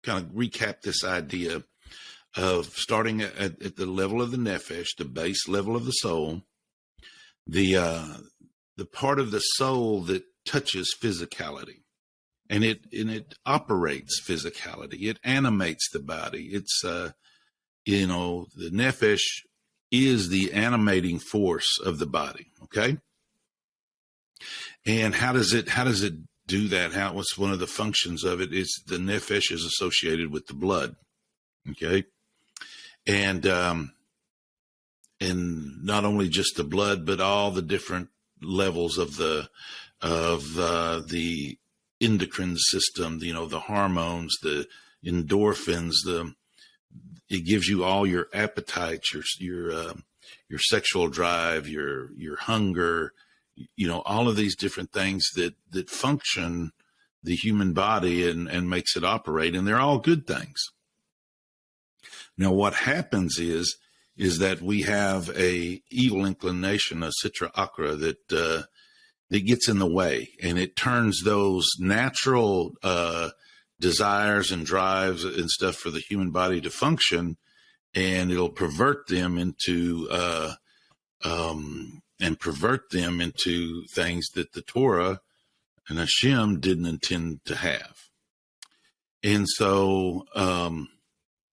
kind of recap this idea of starting at the level of the nefesh, the base level of the soul, the part of the soul that touches physicality, and it operates physicality. It animates the body. It's the nefesh is the animating force of the body. Okay, and how does it do that? What's one of the functions of it? Is the nefesh is associated with the blood. Okay, and not only just the blood, but all the different levels of the endocrine system. The hormones, the endorphins. It gives you all your appetites, your sexual drive, your hunger. All of these different things that function the human body and makes it operate, and they're all good things. Now, what happens is that we have a evil inclination, a sitra akra, that gets in the way, and it turns those natural desires and drives and stuff for the human body to function, and it'll pervert them into things that the Torah and Hashem didn't intend to have. And so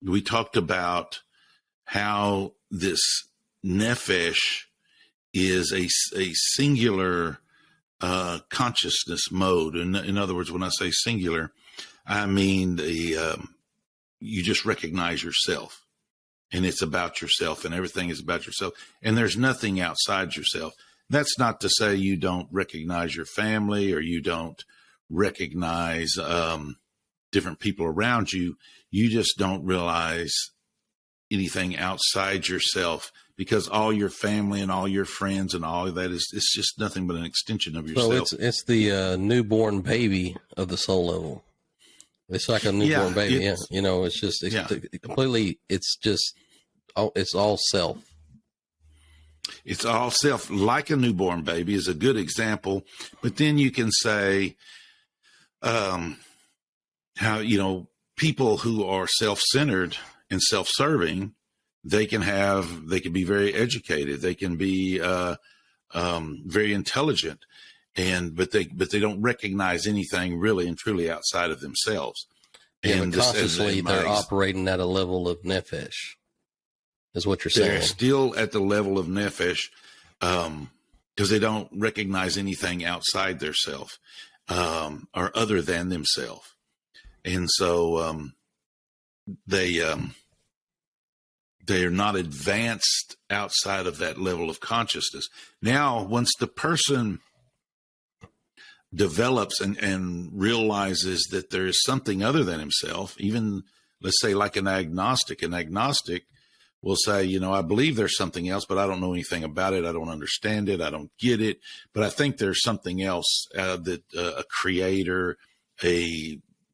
we talked about how this nefesh is a singular consciousness mode. In other words, when I say singular, I mean you just recognize yourself, and it's about yourself, and everything is about yourself, and there's nothing outside yourself. That's not to say you don't recognize your family or you don't recognize different people around you. You just don't realize anything outside yourself, because all your family and all your friends and all of that it's just nothing but an extension of yourself. So it's the newborn baby of the soul level. It's like a newborn baby. Completely. It's all self. It's all self, like a newborn baby is a good example. But then you can say how, people who are self-centered and self-serving, they can be very educated. They can be very intelligent, but they don't recognize anything really and truly outside of themselves. And consciously they're operating at a level of nefesh, is what you're saying. They're still at the level of nefesh because they don't recognize anything outside their self or other than themselves. And so they are not advanced outside of that level of consciousness. Now, once the person develops and realizes that there is something other than himself, even let's say like an agnostic will say, I believe there's something else, but I don't know anything about it. I don't understand it. I don't get it. But I think there's something else that a creator,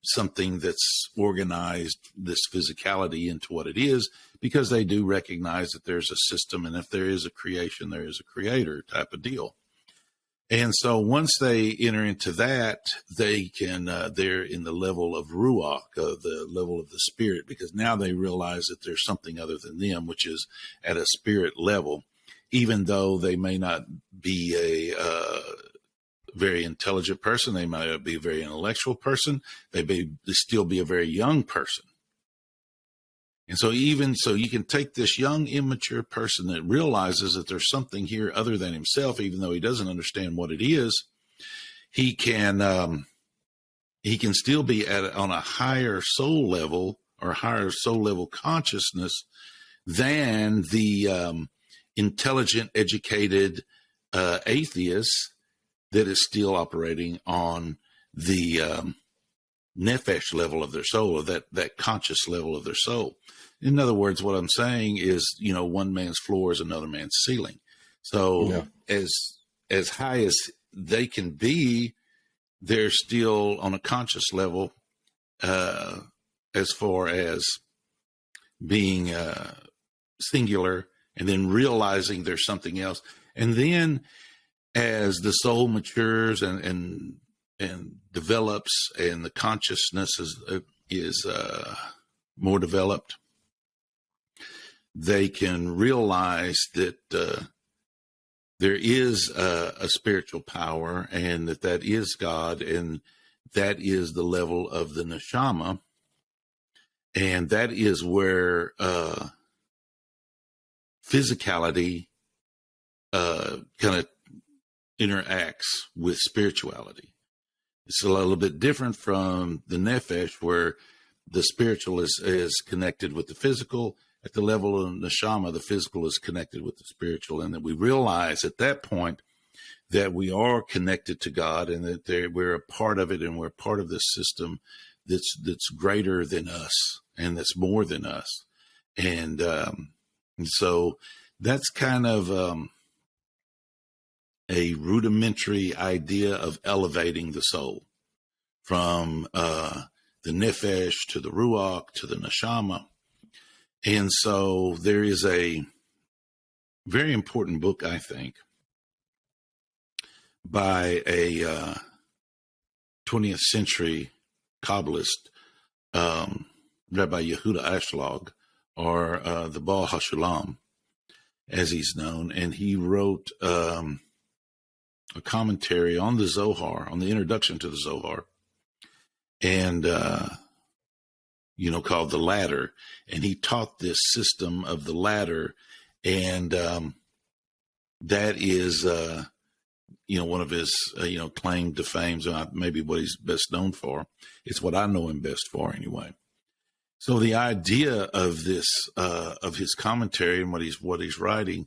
something that's organized this physicality into what it is, because they do recognize that there's a system, and if there is a creation, there is a creator type of deal. And so once they enter into that, they can, they're in the level of ruach, the level of the spirit, because now they realize that there's something other than them, which is at a spirit level, even though they may not be a very intelligent person. They might not be a very intellectual person. They still be a very young person. And so even so, you can take this young, immature person that realizes that there's something here other than himself, even though he doesn't understand what it is. He can still be on a higher soul level or higher soul level consciousness than the intelligent, educated atheist that is still operating on the nefesh level of their soul, or that conscious level of their soul. In other words, what I'm saying is, one man's floor is another man's ceiling. So as high as they can be, they're still on a conscious level as far as being singular, and then realizing there's something else. And then as the soul matures and develops, and the consciousness is more developed, they can realize that there is a spiritual power, and that is God, and that is the level of the neshama, and that is where physicality kind of interacts with spirituality. It's a little bit different from the nefesh, where the spiritual is connected with the physical. At the level of neshama, the physical is connected with the spiritual, and that we realize at that point that we are connected to God, and that we're a part of it, and we're part of this system that's greater than us, and that's more than us. And so that's kind of a rudimentary idea of elevating the soul from the nefesh to the ruach to the neshama. And so there is a very important book, I think, by a 20th century Kabbalist, Rabbi Yehudah Ashlag, or the Baal HaShulam, as he's known. And he wrote a commentary on the Zohar, on the introduction to the Zohar, and called The Ladder. And he taught this system of the ladder, and that is, one of his, claimed to fame, maybe what he's best known for. It's what I know him best for, anyway. So the idea of this, of his commentary and what he's writing,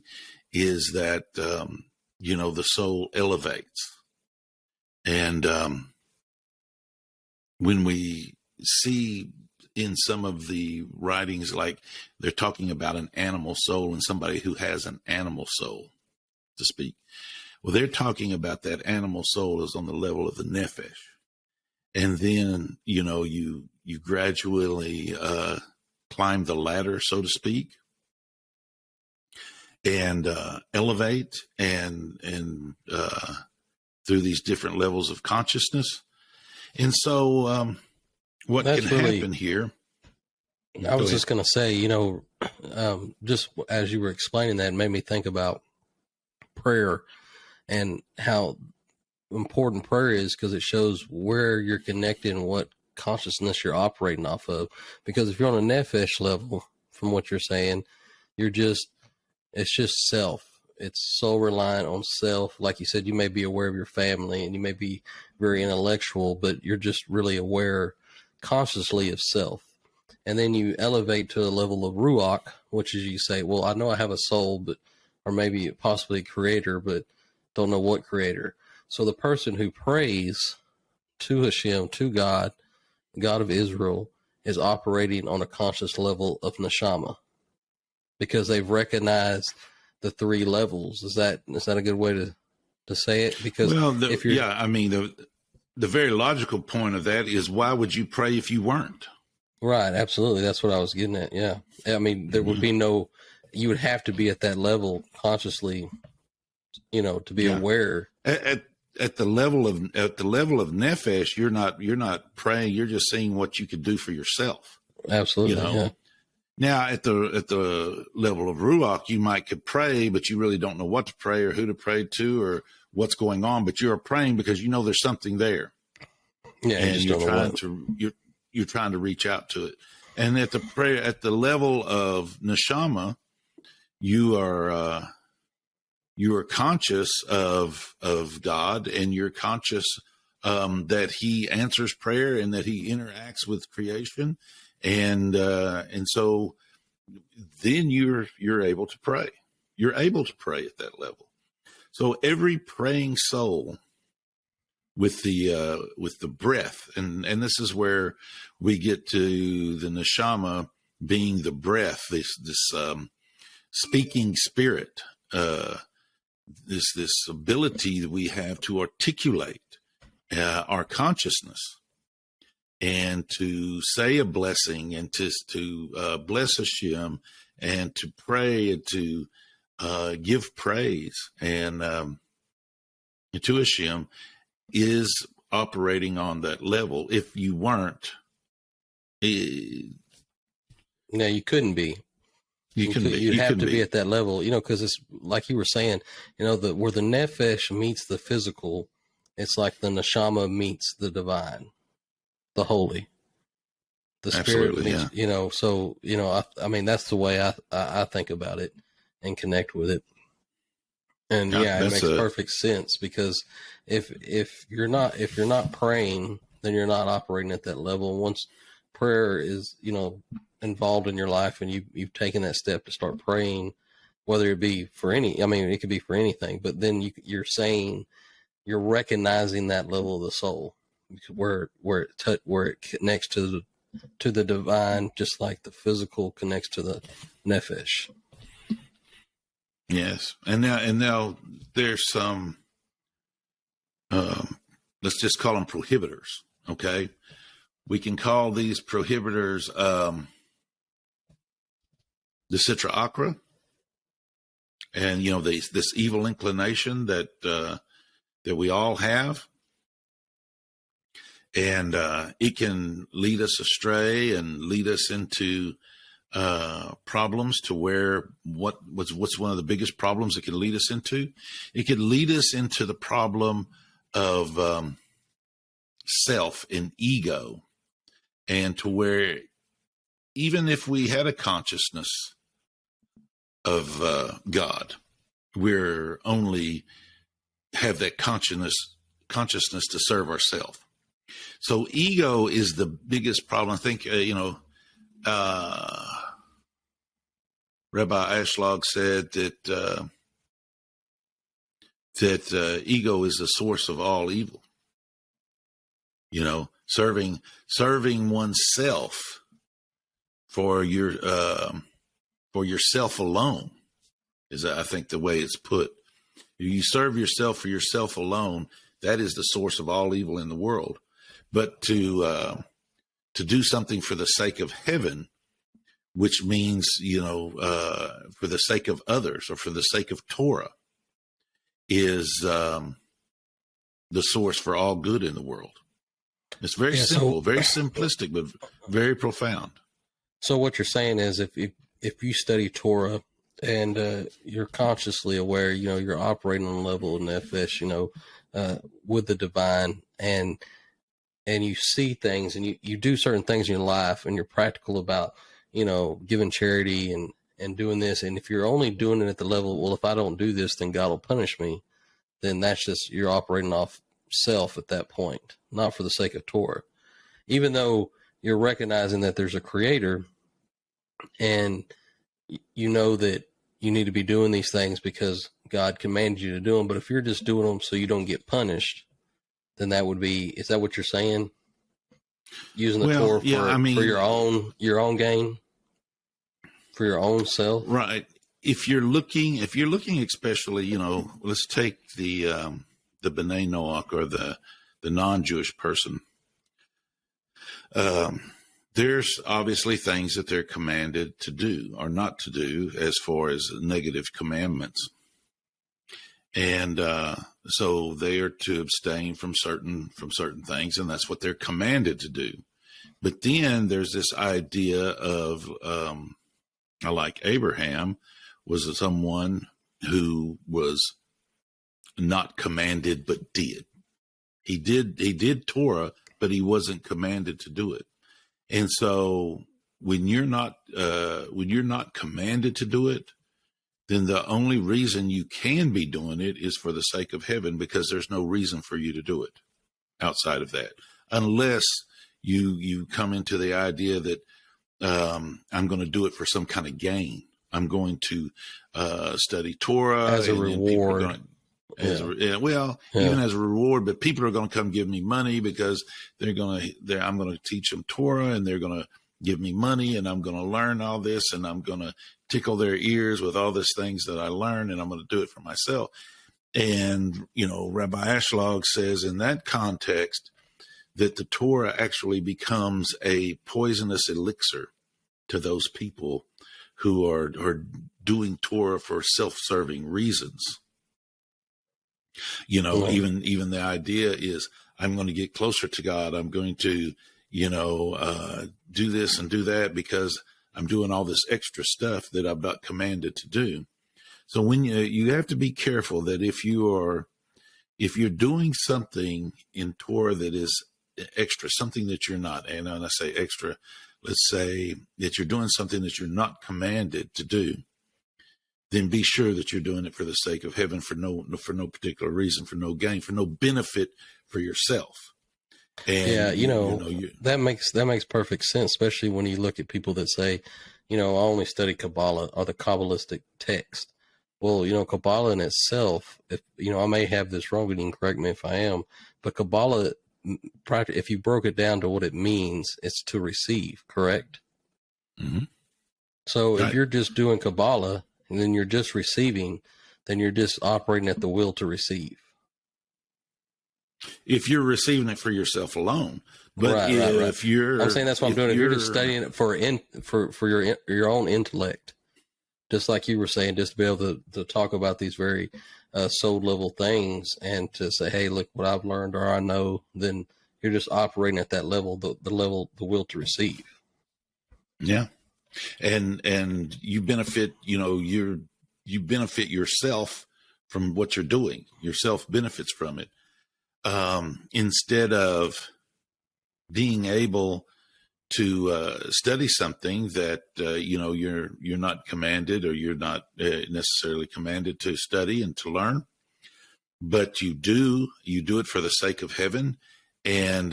is that the soul elevates, and when we see in some of the writings, like they're talking about an animal soul and somebody who has an animal soul, to speak. Well, they're talking about that animal soul is on the level of the nefesh. And then, you gradually climb the ladder, so to speak, and elevate and through these different levels of consciousness. And so what can happen here? I was just going to say, just as you were explaining that, it made me think about prayer and how important prayer is, because it shows where you're connected and what consciousness you're operating off of. Because if you're on a nefesh level, from what you're saying, it's just self. It's so reliant on self. Like you said, you may be aware of your family and you may be very intellectual, but you're just really aware consciously of self. And then you elevate to a level of ruach, which is you say, well, I know I have a soul, or maybe possibly a creator, but don't know what creator. So the person who prays to Hashem, to God, God of Israel, is operating on a conscious level of neshama, because they've recognized the three levels. Is that a good way to say it? Because the very logical point of that is, why would you pray if you weren't? Right, absolutely. That's what I was getting at. Yeah, there would be you would have to be at that level consciously, to be aware. At the level of nefesh, you're not praying. You're just seeing what you could do for yourself. Absolutely. Yeah. Now, at the level of ruach, you could pray, but you really don't know what to pray or who to pray to or what's going on. But you're praying because there's something there. Yeah, and you're trying to reach out to it. And at the level of neshama, you are conscious of God, and you're conscious that He answers prayer and that He interacts with creation, and so then you're able to pray. You're able to pray at that level. So every praying soul, with the breath, and this is where we get to the neshama being the breath, this speaking spirit, this ability that we have to articulate our consciousness and to say a blessing and to bless Hashem and to pray and to give praise and to Hashem, is operating on that level. If you weren't, No, you couldn't be. You'd have to be at that level, because it's like you were saying, where the nefesh meets the physical, it's like the neshama meets the divine, the holy, the spirit meets, So I mean that's the way I think about it and connect with it, and it makes perfect sense, because if you're not praying, then you're not operating at that level. Once prayer is involved in your life, and you've taken that step to start praying, whether it be for it could be for anything, but then you're saying, you're recognizing that level of the soul where it connects to the divine, just like the physical connects to the nefesh. Yes. And now there's some, let's just call them prohibitors. Okay. We can call these prohibitors, the Sitra Achra, and this evil inclination that we all have, and it can lead us astray and lead us into problems to where what's one of the biggest problems it can lead us into? It could lead us into the problem of self and ego, and to where even if we had a consciousness of God, we're only have that consciousness to serve ourselves. So ego is the biggest problem. I think, Rabbi Ashlag said that ego is the source of all evil. Serving oneself for yourself alone is, I think, the way it's put. You serve yourself for yourself alone. That is the source of all evil in the world. But to do something for the sake of heaven, which means, for the sake of others or for the sake of Torah, is the source for all good in the world. It's very simple, very simplistic, but very profound. So what you're saying is, if you study Torah and you're consciously aware, you're operating on a level of nefesh, with the divine, and you see things, and you do certain things in your life, and you're practical about, giving charity and doing this. And if you're only doing it at the level, well, if I don't do this, then God will punish me, then that's just, you're operating off self at that point, not for the sake of Torah. Even though you're recognizing that there's a creator, and you know that you need to be doing these things because God commanded you to do them. But if you're just doing them so you don't get punished, then that would be, is that what you're saying? Using the Torah for your own gain, for your own self? Right. If you're looking especially, let's take the B'nai Noach, or the non-Jewish person. There's obviously things that they're commanded to do or not to do as far as negative commandments. And so they are to abstain from certain things, and that's what they're commanded to do. But then there's this idea of, like Abraham was someone who was not commanded but did. He did Torah, but he wasn't commanded to do it. And so when you're not commanded to do it, then the only reason you can be doing it is for the sake of heaven, because there's no reason for you to do it outside of that, unless you come into the idea that I'm going to do it for some kind of gain. I'm going to study Torah as a reward. Even as a reward, but people are going to come give me money because I'm going to teach them Torah, and they're going to give me money, and I'm going to learn all this, and I'm going to tickle their ears with all these things that I learned, and I'm going to do it for myself. And, Rabbi Ashlag says in that context that the Torah actually becomes a poisonous elixir to those people who are doing Torah for self-serving reasons. Even the idea is, I'm going to get closer to God. I'm going to, do this and do that because I'm doing all this extra stuff that I'm not commanded to do. So when you have to be careful that if you're doing something in Torah that is extra, something that you're not, and when I say extra, let's say that you're doing something that you're not commanded to do, then be sure that you're doing it for the sake of heaven, for no particular reason, for no gain, for no benefit for yourself. And that makes perfect sense, especially when you look at people that say, I only study Kabbalah or the Kabbalistic text. Well, Kabbalah in itself, I may have this wrong, but you can correct me if I am, but Kabbalah, if you broke it down to what it means, it's to receive, correct? Mm-hmm. So if you're just doing Kabbalah and then you're just receiving, then you're just operating at the will to receive. If you're receiving it for yourself alone, but right. if you're, I'm saying that's what I'm doing. If you're just studying it for your own intellect, just like you were saying, just to be able to talk about these very soul level things and to say, hey, look what I've learned or I know, then you're just operating at that level, the will to receive. Yeah. And you benefit, you benefit yourself from what you're doing. Yourself benefits from it. Instead of being able to study something that you're not commanded, or you're not necessarily commanded to study and to learn, but you do it for the sake of heaven, and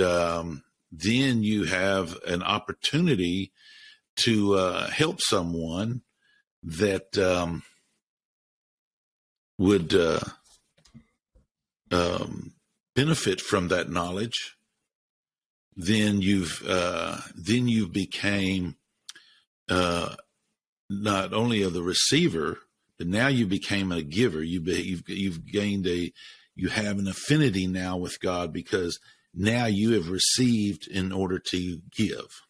then you have an opportunity to help someone that would benefit from that knowledge. Then you've became not only of the receiver, but now you became a giver. You have an affinity now with God, because now you have received in order to give,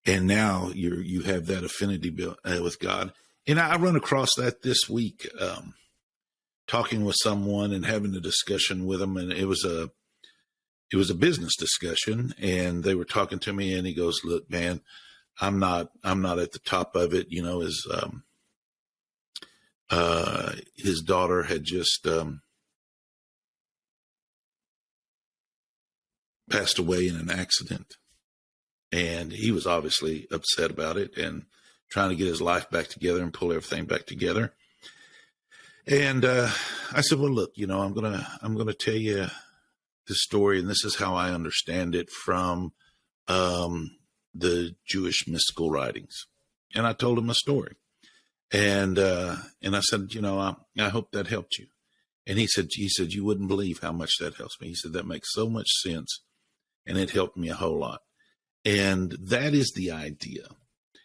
and now you have that affinity with God. And I run across that this week, talking with someone and having a discussion with them, and it was a business discussion, and they were talking to me, and he goes, "Look, man, I'm not at the top of it." His daughter had just passed away in an accident, and he was obviously upset about it and trying to get his life back together and pull everything back together. And I said, "Well, look, I'm gonna tell you this story, and this is how I understand it from the Jewish mystical writings." And I told him a story, and I said, I hope that helped you. And he said, "You wouldn't believe how much that helps me." He said, "That makes so much sense, and it helped me a whole lot." And that is the idea.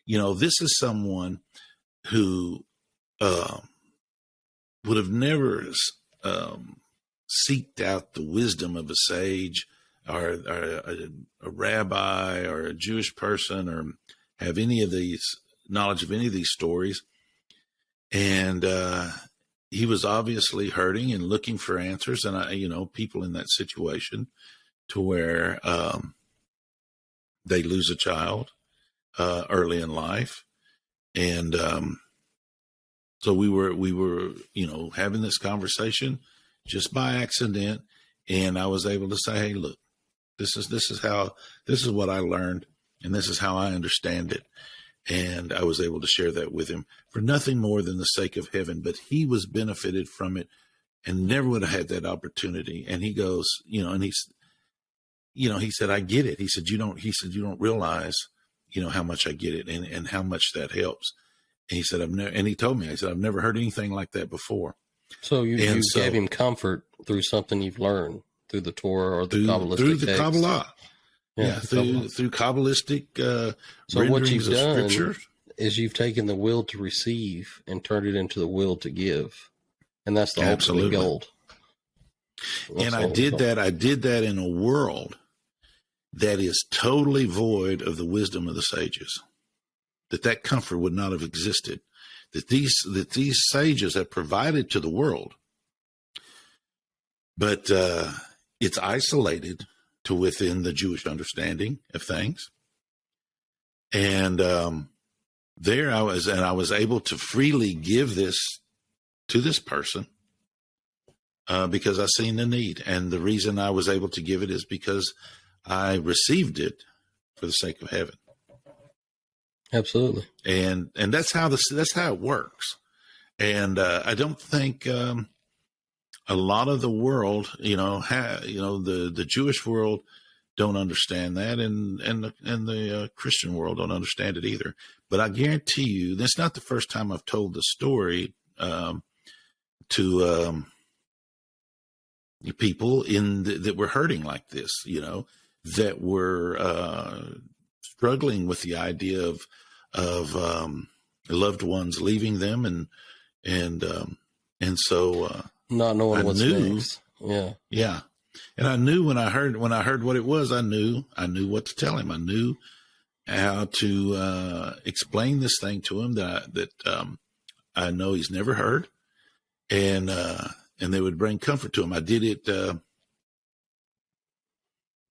This is someone who would have never seeked out the wisdom of a sage or a rabbi or a Jewish person, or have any of these knowledge of any of these stories. And he was obviously hurting and looking for answers. And people in that situation to where they lose a child early in life. And so we were having this conversation just by accident, and I was able to say, "Hey, look, this is what I learned, and this is how I understand it." And I was able to share that with him for nothing more than the sake of heaven. But he was benefited from it, and never would have had that opportunity. And he goes, and he said, "I get it." He said, "You don't realize, how much I get it, and how much that helps." And he said, and he told me, I said, "I've never heard anything like that before." So you gave him comfort through something you've learned through the Torah or the Kabbalistic through the text. Kabbalah. Yeah, through Kabbalistic so what you've done scripture is you've taken the will to receive and turned it into the will to give. And that's the ultimate goal. And I did that in a world that is totally void of the wisdom of the sages. That comfort would not have existed. That these sages have provided to the world, but it's isolated to within the Jewish understanding of things. And there I was able to freely give this to this person because I seen the need. And the reason I was able to give it is because I received it for the sake of heaven. Absolutely. And that's how it works. And I don't think a lot of the world, the Jewish world don't understand that, and the Christian world don't understand it either. But I guarantee you, that's not the first time I've told the story to people that were hurting like this, that were struggling with the idea of loved ones leaving them, and so not knowing what's next. Yeah. And I knew when I heard what it was, I knew what to tell him. I knew how to explain this thing to him that I know he's never heard, and they would bring comfort to him. I did it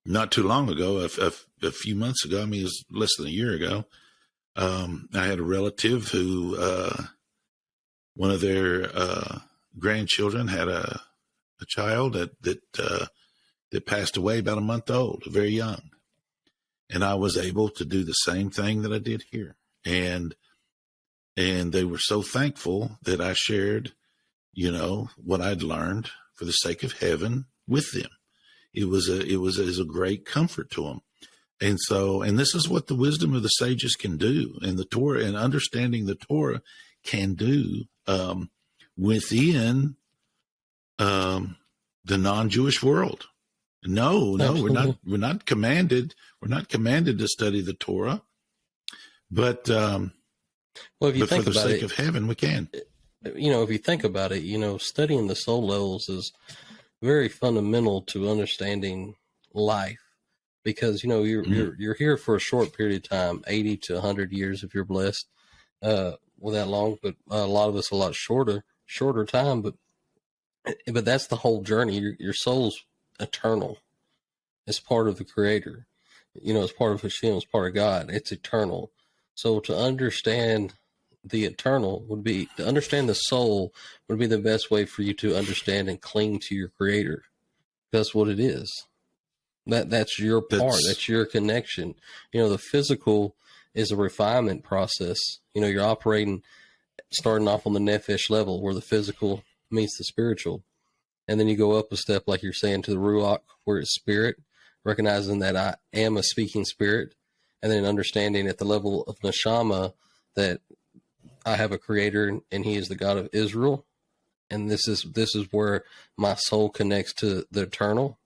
not too long ago, a few months ago. I mean, it was less than a year ago. I had a relative who one of their grandchildren had a child that passed away about a month old, very young. And I was able to do the same thing that I did here. And they were so thankful that I shared, what I'd learned for the sake of heaven with them. It was a great comfort to them. And this is what the wisdom of the sages can do, and the Torah and understanding the Torah can do within the non-Jewish world. No, we're not commanded. We're not commanded to study the Torah, but if you think for the about sake of heaven, we can. If you think about it, studying the soul levels is very fundamental to understanding life, because you're here for a short period of time, 80 to 100 years if you're blessed, that long, but a lot of us a lot shorter time, but that's the whole journey. Your soul's eternal. It's part of the Creator. It's part of Hashem. It's part of God. It's eternal. So to understand the eternal to understand the soul would be the best way for you to understand and cling to your Creator. That's what it is. That's your part. That's your connection. The physical is a refinement process. You're operating, starting off on the nephesh level where the physical meets the spiritual. And then you go up a step, like you're saying, to the ruach, where it's spirit, recognizing that I am a speaking spirit, and then understanding at the level of neshama that I have a Creator, and He is the God of Israel, and this is where my soul connects to the eternal.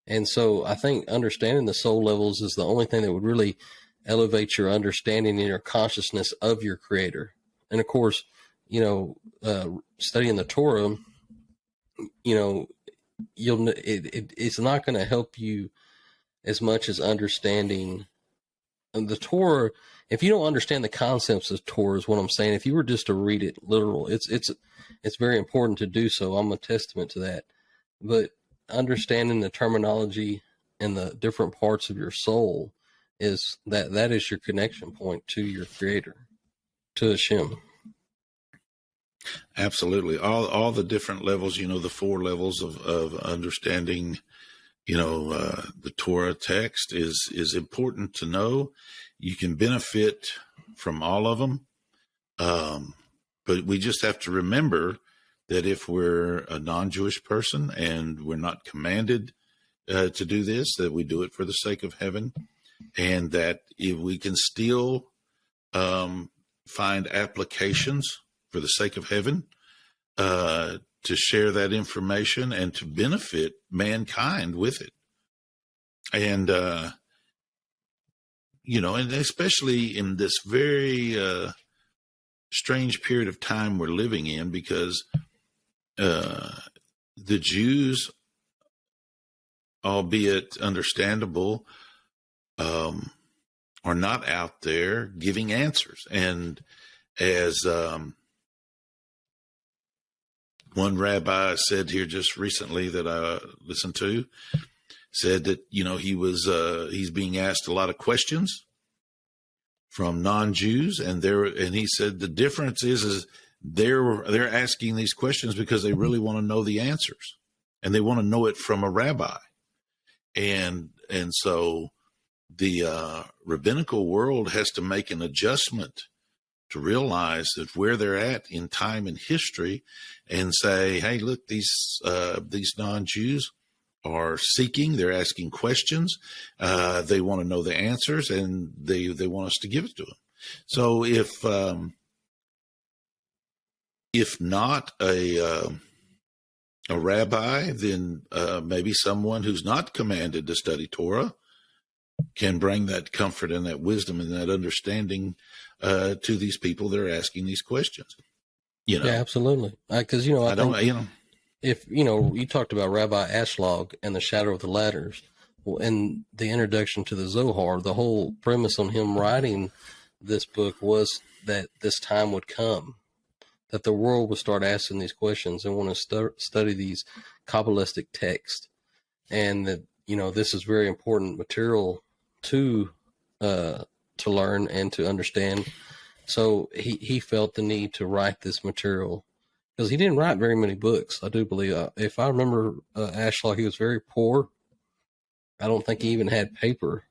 And so I think understanding the soul levels is the only thing that would really elevate your understanding and your consciousness of your Creator. And of course, studying the Torah, it's not going to help you as much as understanding the Torah. If you don't understand the concepts of Torah, is what I'm saying. If you were just to read it literal, it's very important to do so. I'm a testament to that. But understanding the terminology and the different parts of your soul is that is your connection point to your Creator, to Hashem. Absolutely. All the different levels, the 4 levels of understanding, the Torah text is important to know. You can benefit from all of them. But we just have to remember that if we're a non-Jewish person and we're not commanded to do this, that we do it for the sake of heaven, and that if we can still find applications for the sake of heaven, to share that information and to benefit mankind with it. And, and especially in this very strange period of time we're living in, because the Jews, albeit understandable, are not out there giving answers. And as one rabbi said here just recently that I listened to, said that, he's being asked a lot of questions from non-Jews, and he said the difference is they're asking these questions because they really want to know the answers, and they want to know it from a rabbi. And so the rabbinical world has to make an adjustment to realize that where they're at in time and history, and say, hey, look, these non-Jews are seeking, they're asking questions, they want to know the answers, and they want us to give it to them. So if not a rabbi, then maybe someone who's not commanded to study Torah can bring that comfort and that wisdom and that understanding to these people that are asking these questions. Yeah, absolutely. Because if you talked about Rabbi Ashlag and the shadow of the ladders, well, in the introduction to the Zohar, the whole premise on him writing this book was that this time would come, that the world would start asking these questions and want to study these Kabbalistic texts, and that this is very important material to learn and to understand. So he felt the need to write this material, because he didn't write very many books, I do believe. If I remember Ashlag, he was very poor. I don't think he even had paper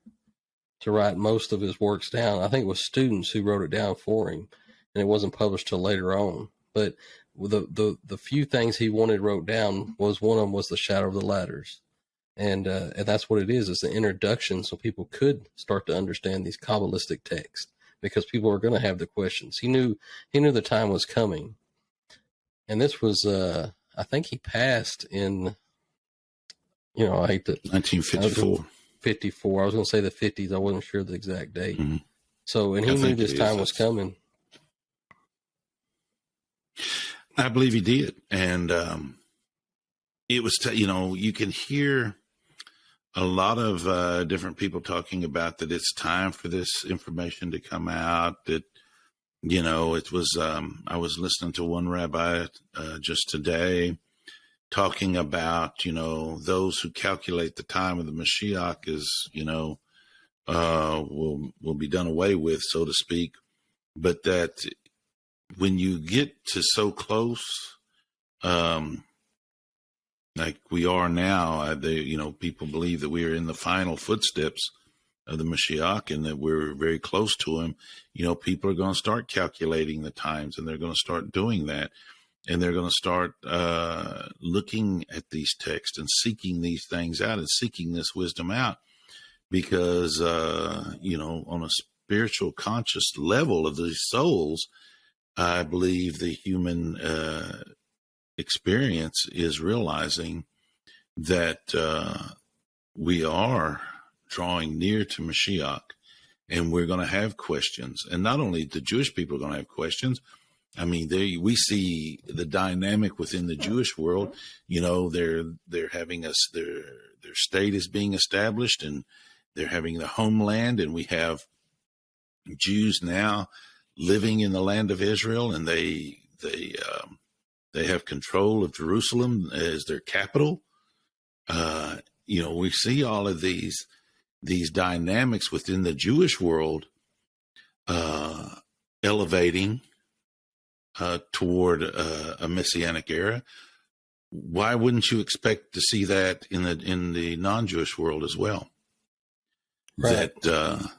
to write most of his works down. I think it was students who wrote it down for him, and it wasn't published till later on. But the few things he wanted wrote down, one of them was the shadow of the ladders. And that's what it is. It's an introduction so people could start to understand these Kabbalistic texts, because people are going to have the questions. He knew the time was coming. And this was, I think he passed in, I hate to. 1954. 54. I was going to say the 50s. I wasn't sure the exact date. Mm-hmm. So, and he knew this time was coming. I believe he did. And it was, you can hear a lot of different people talking about that it's time for this information to come out, that, it was, I was listening to one rabbi just today talking about, those who calculate the time of the Mashiach is, will be done away with, so to speak. But that when you get to so close, like we are now, people believe that we are in the final footsteps of the Mashiach and that we're very close to him. People are going to start calculating the times, and they're going to start doing that. And they're going to start looking at these texts and seeking these things out and seeking this wisdom out, because, on a spiritual conscious level of these souls, I believe the human experience is realizing that we are drawing near to Mashiach, and we're going to have questions. And not only the Jewish people are going to have questions. I mean, we see the dynamic within the Jewish world. They're having their state is being established, and they're having the homeland, and we have Jews now living in the land of Israel, and they have control of Jerusalem as their capital. We see all of these dynamics within the Jewish world elevating toward a messianic era. Why wouldn't you expect to see that in the non-Jewish world as well? Right. That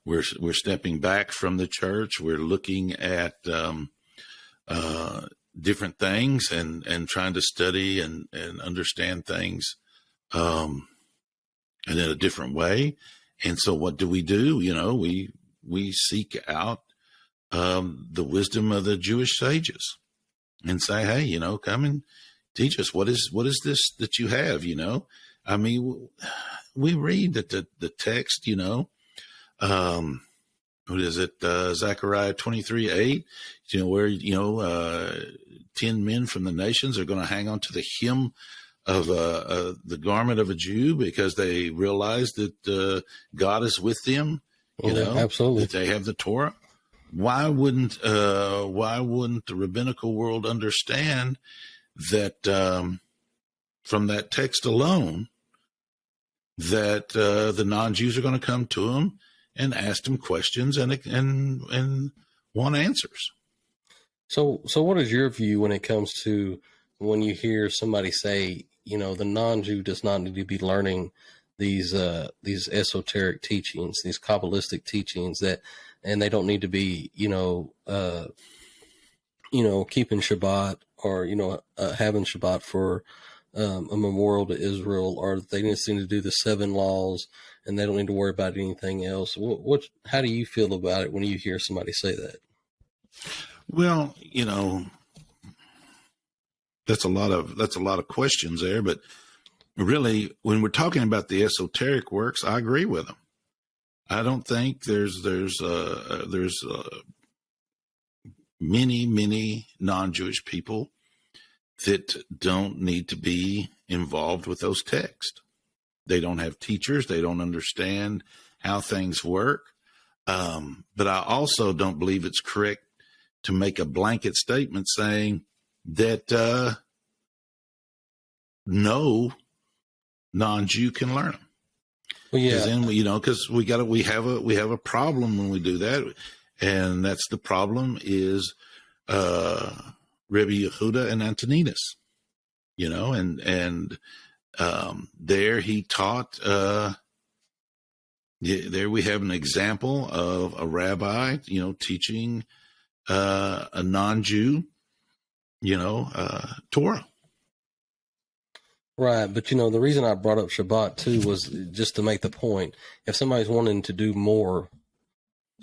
we're stepping back from the church. We're looking at different things and trying to study and understand things and in a different way. And so what do? We seek out the wisdom of the Jewish sages and say, hey, come and teach us. What is this that you have? I mean, we read that the text, what is it? Zechariah 23:8, where, 10 men from the nations are going to hang on to the hem of the garment of a Jew, because they realize that God is with them, absolutely, that they have the Torah. Why wouldn't the rabbinical world understand that from that text alone, that the non-Jews are going to come to him and ask him questions and want answers. So what is your view when it comes to when you hear somebody say, the non-Jew does not need to be learning these esoteric teachings, these Kabbalistic teachings and they don't need to be, keeping Shabbat or, having Shabbat for a memorial to Israel, or they just need to do the 7 laws and they don't need to worry about anything else. How do you feel about it when you hear somebody say that? Well, that's a lot of questions there, but really, when we're talking about the esoteric works, I agree with them. I don't think there's many non-Jewish people that don't need to be involved with those texts. They don't have teachers. They don't understand how things work. But I also don't believe it's correct to make a blanket statement saying that no non-Jew can learn them. Well, yeah, then because we have a problem when we do that, and that's the problem is Rabbi Yehudah and Antoninus, and there he taught. There we have an example of a rabbi, teaching a non-Jew, Torah. Right. But, the reason I brought up Shabbat, too, was just to make the point. If somebody's wanting to do more,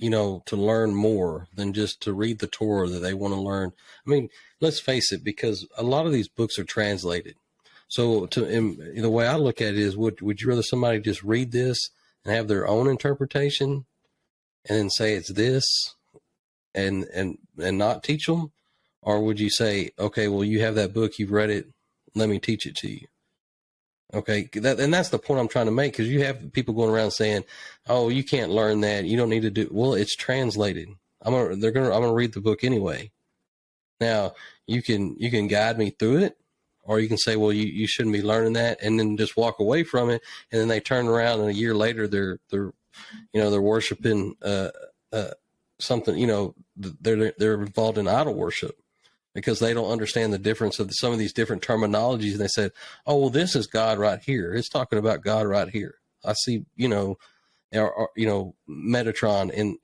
to learn more than just to read the Torah that they want to learn. I mean, let's face it, because a lot of these books are translated. So the way I look at it is, would you rather somebody just read this and have their own interpretation and then say it's this and not teach them? Or would you say, okay, well, you have that book, you've read it, let me teach it to you? Okay, and that's the point I'm trying to make, because you have people going around saying, "Oh, you can't learn that. You don't need to do." Well, it's translated. I'm gonna read the book anyway. Now you can guide me through it, or you can say, "Well, you shouldn't be learning that," and then just walk away from it. And then they turn around, and a year later, they're worshiping something. They're involved in idol worship, because they don't understand the difference of some of these different terminologies. And they said, "Oh, well, this is God right here. It's talking about God right here. I see, Metatron in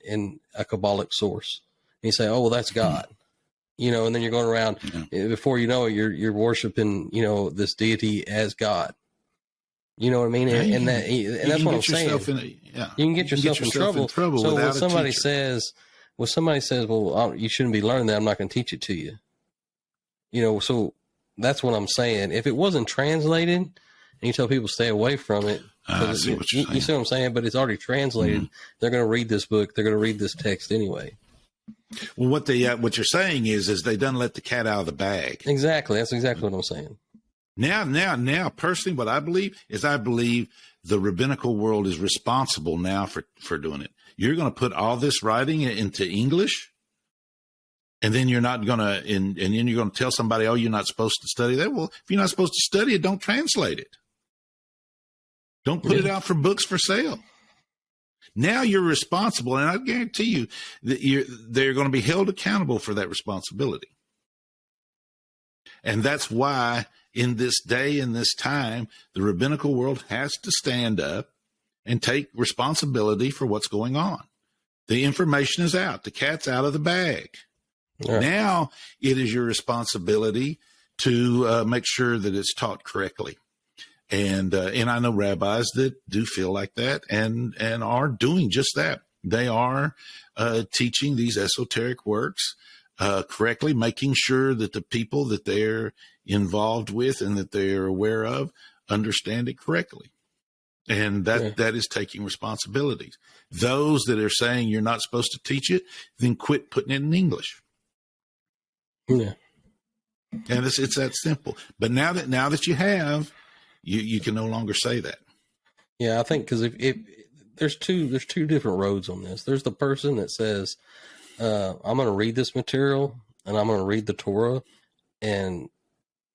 a Kabbalic source." And you say, "Oh, well, that's God." And then you're going around, before you know it, you're worshiping, this deity as God. You know what I mean? And that's what I'm saying. You can get yourself in trouble. So when somebody says, "Well, you shouldn't be learning that. I'm not going to teach it to you." So that's what I'm saying. If it wasn't translated and you tell people stay away from it, I see what you're saying. You see what I'm saying? But it's already translated. Mm-hmm. They're going to read this book. They're going to read this text anyway. Well, what you're saying is they done let the cat out of the bag. Exactly. That's exactly what I'm saying. Now, personally, what I believe is the rabbinical world is responsible now for doing it. You're going to put all this writing into English? And then you're not going to, and then you're going to tell somebody, "Oh, you're not supposed to study that." Well, if you're not supposed to study it, don't translate it. Don't put it out for books for sale. Now you're responsible, and I guarantee you that they're going to be held accountable for that responsibility. And that's why in this day, in this time, the rabbinical world has to stand up and take responsibility for what's going on. The information is out. The cat's out of the bag. Yeah. Now it is your responsibility to make sure that it's taught correctly. And I know rabbis that do feel like that and are doing just that. They are teaching these esoteric works correctly, making sure that the people that they're involved with and that they're aware of understand it correctly. And that is taking responsibilities. Those that are saying you're not supposed to teach it, then quit putting it in English. Yeah. And it's that simple. But now that you have, you can no longer say that. Yeah, I think because if there's two different roads on this. There's the person that says, "I'm going to read this material and I'm going to read the Torah, and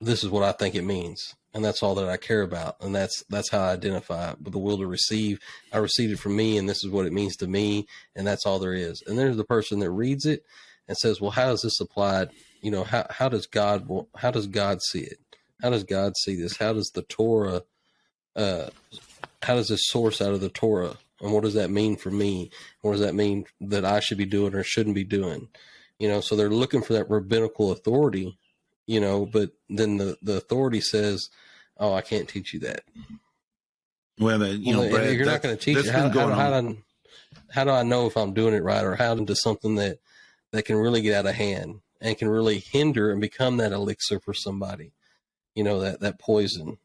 this is what I think it means. And that's all that I care about. And that's how I identify with the will to receive. I received it from me, and this is what it means to me. And that's all there is. And there's the person that reads it and says, well, how is this applied? You know, how does God see it? How does God see this? How does the Torah, how does this source out of the Torah? And what does that mean for me? What does that mean that I should be doing or shouldn't be doing? You know, so they're looking for that rabbinical authority, you know, but then the authority says, oh, I can't teach you that. Well, Brad, you're not going to teach it. How do I know if I'm doing it right, or how into something that can really get out of hand and can really hinder and become that elixir for somebody, you know, that poison.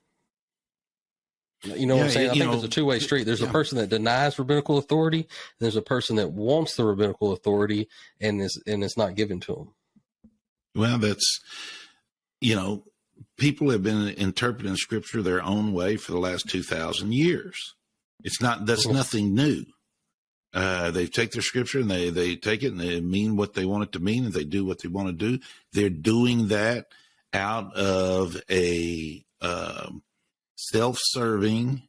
You know what I'm saying? I think there's a two-way street. There's a person that denies rabbinical authority, and there's a person that wants the rabbinical authority and it's not given to them. Well, that's, you know, people have been interpreting Scripture their own way for the last 2,000 years. That's nothing new. They take their Scripture and they take it and they mean what they want it to mean, and they do what they want to do. They're doing that out of a self-serving,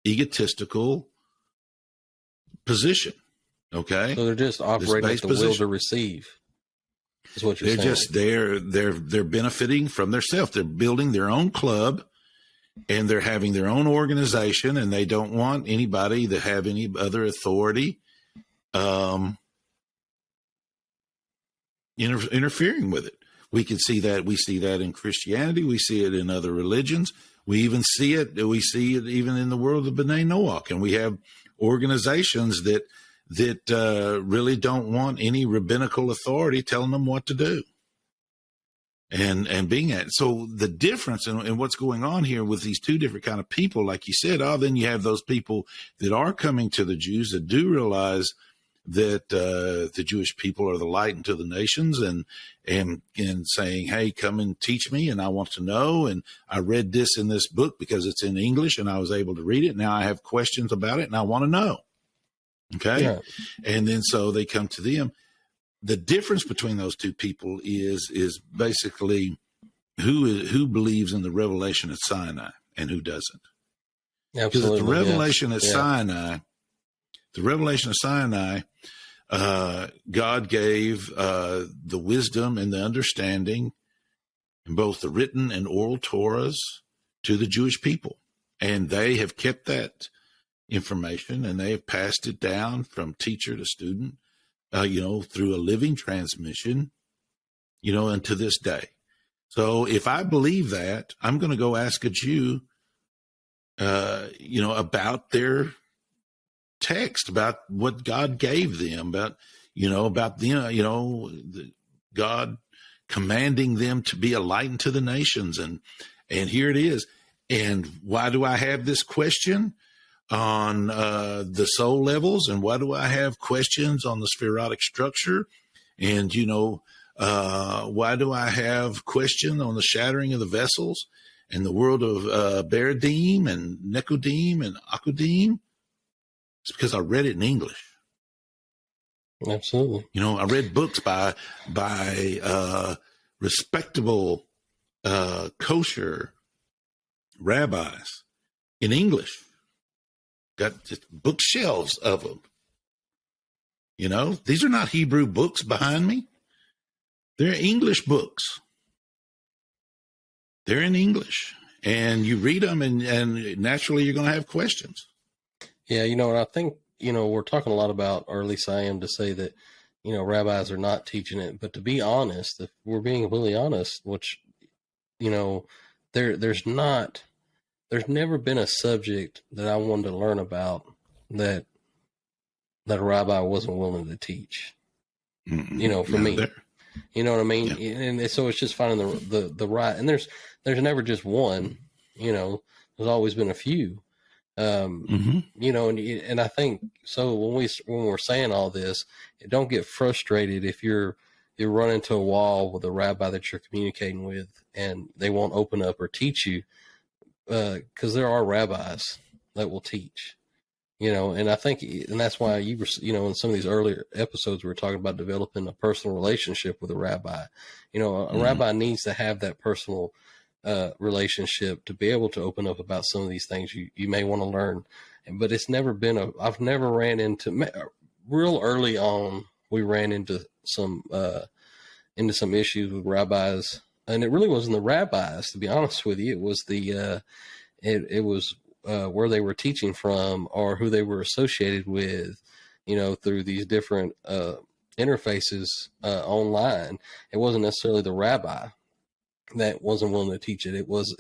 egotistical position. Okay, so they're just operating with the will to receive. Is what you're saying. They're benefiting from their self. They're building their own club, and they're having their own organization, and they don't want anybody to have any other authority interfering with it. We can see that. We see that in Christianity. We see it in other religions. We even see it. We see it even in the world of B'nai Noach. And we have organizations that really don't want any rabbinical authority telling them what to do. And being at. So the difference in what's going on here with these two different kind of people, like you said, then you have those people that are coming to the Jews that do realize that the Jewish people are the light unto the nations, and saying, hey, come and teach me, and I want to know, and I read this in this book because it's in English and I was able to read it. Now I have questions about it and I want to know. Okay. Yeah. And then so they come to them. The difference between those two people is basically who believes in the revelation at Sinai and who doesn't. Absolutely. Because the revelation at Sinai, the revelation of Sinai, God gave the wisdom and the understanding in both the written and oral Torahs to the Jewish people. And they have kept that information, and they have passed it down from teacher to student, through a living transmission, and to this day. So if I believe that, I'm going to go ask a Jew, about their text, about what God gave them, about God commanding them to be a light unto the nations. And here it is. And why do I have this question on the soul levels? And why do I have questions on the spherotic structure? And, why do I have question on the shattering of the vessels and the world of Beradim and Nekodim and Akudim? It's because I read it in English. Absolutely. I read books by respectable, kosher rabbis in English. Got just bookshelves of them. These are not Hebrew books behind me. They're English books. They're in English. And you read them, and naturally you're going to have questions. Yeah, and I think, we're talking a lot about, or at least I am, to say that, rabbis are not teaching it. But to be honest, if we're being really honest, which, there's never been a subject that I wanted to learn about that a rabbi wasn't willing to teach, for me. You know what I mean? Yeah. And so it's just finding the right, and there's never just one, there's always been a few. And I think so when we're saying all this, don't get frustrated if you run into a wall with a rabbi that you're communicating with and they won't open up or teach you, because there are rabbis that will teach, And I think, and that's why you were, in some of these earlier episodes, we were talking about developing a personal relationship with a rabbi. A rabbi needs to have that personal relationship to be able to open up about some of these things you may want to learn. But it's never been I've never ran into, real early on, we ran into some issues with rabbis, and it really wasn't the rabbis, to be honest with you. It was it was where they were teaching from or who they were associated with, through these different interfaces online. It wasn't necessarily the rabbi that wasn't willing to teach it. It was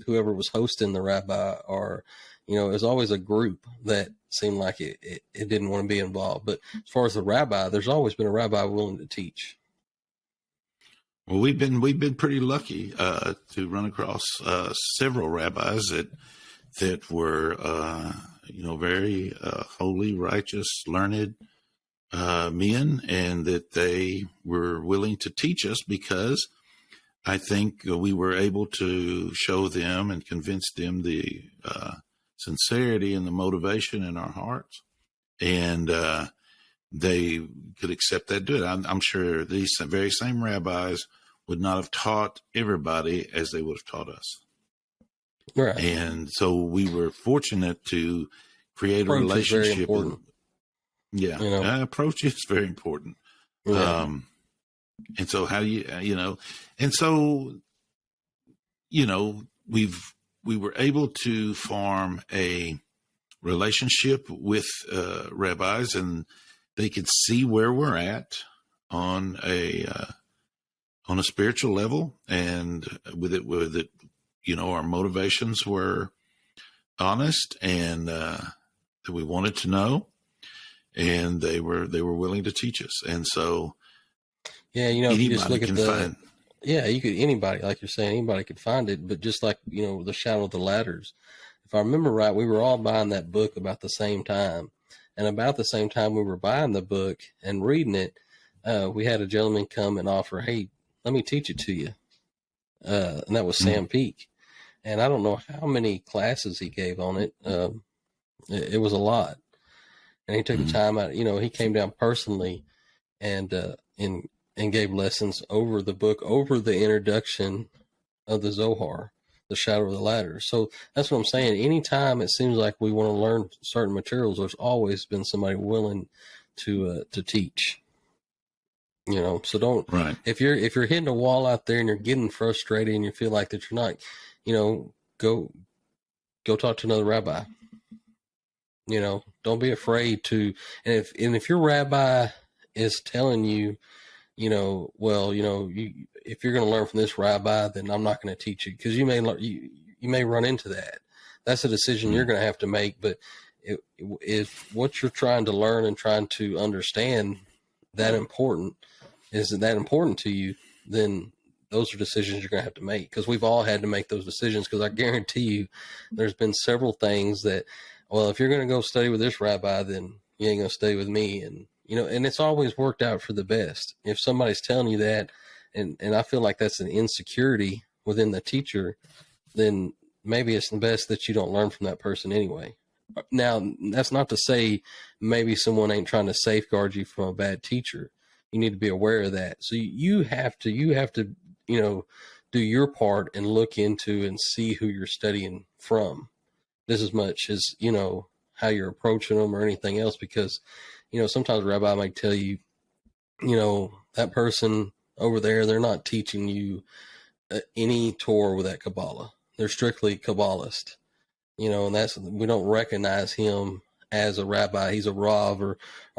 whoever was hosting the rabbi, or, it was always a group that seemed like it didn't want to be involved. But as far as the rabbi, there's always been a rabbi willing to teach. Well, we've been pretty lucky to run across several rabbis that were very holy, righteous, learned men, and that they were willing to teach us because I think we were able to show them and convince them the sincerity and the motivation in our hearts, and they could accept that, do it. I'm sure these very same rabbis would not have taught everybody as they would have taught us. Right. And so we were fortunate to create a relationship. Approach is very important. Yeah. And so how do we were able to form a relationship with rabbis, and they could see where we're at on a spiritual level, and with it, our motivations were honest, and that we wanted to know, and they were willing to teach us. And so, if you just look at anybody, like you're saying, anybody could find it. But just like, the Shadow of the Ladders, if I remember right, we were all buying that book about the same time. And about the same time we were buying the book and reading it, we had a gentleman come and offer, hey, let me teach it to you. And that was Sam Peake. And I don't know how many classes he gave on it. It was a lot. And he took the time out, he came down personally and gave lessons over the book, over the introduction of the Zohar, the Shadow of the Ladder. So that's what I'm saying. Anytime it seems like we want to learn certain materials, there's always been somebody willing to teach. So don't, right. If you're hitting a wall out there and you're getting frustrated and you feel like that you're not, go talk to another rabbi. Don't be afraid to, and if your rabbi is telling you, if you're going to learn from this rabbi, then I'm not going to teach you, because you may run into that. That's a decision you're going to have to make. But if what you're trying to learn and trying to understand is that important to you, then those are decisions you're going to have to make, because we've all had to make those decisions. Because I guarantee you, there's been several things that, well, if you're going to go study with this rabbi, then you ain't going to study with me. And, and it's always worked out for the best. If somebody's telling you that, and I feel like that's an insecurity within the teacher, then maybe it's the best that you don't learn from that person anyway. Now, that's not to say maybe someone ain't trying to safeguard you from a bad teacher. You need to be aware of that. So you have to, do your part and look into and see who you're studying from, just as much as, how you're approaching them or anything else. Because, sometimes a rabbi might tell you, that person over there, they're not teaching you any Torah with that Kabbalah. They're strictly Kabbalist, and we don't recognize him as a rabbi. He's a Rav or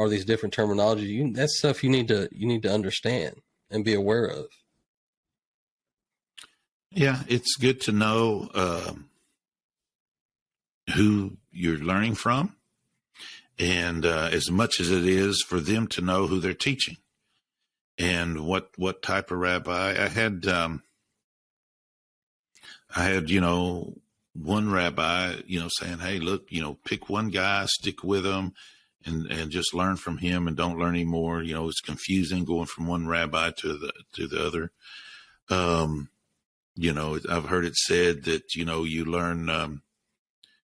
these different terminology. That's stuff you need to understand and be aware of. Yeah, it's good to know who you're learning from, and as much as it is for them to know who they're teaching and what type of rabbi. I had one rabbi, saying, hey, look, pick one guy, stick with him, and just learn from him, and don't learn anymore. It's confusing going from one rabbi to the other. I've heard it said that, you learn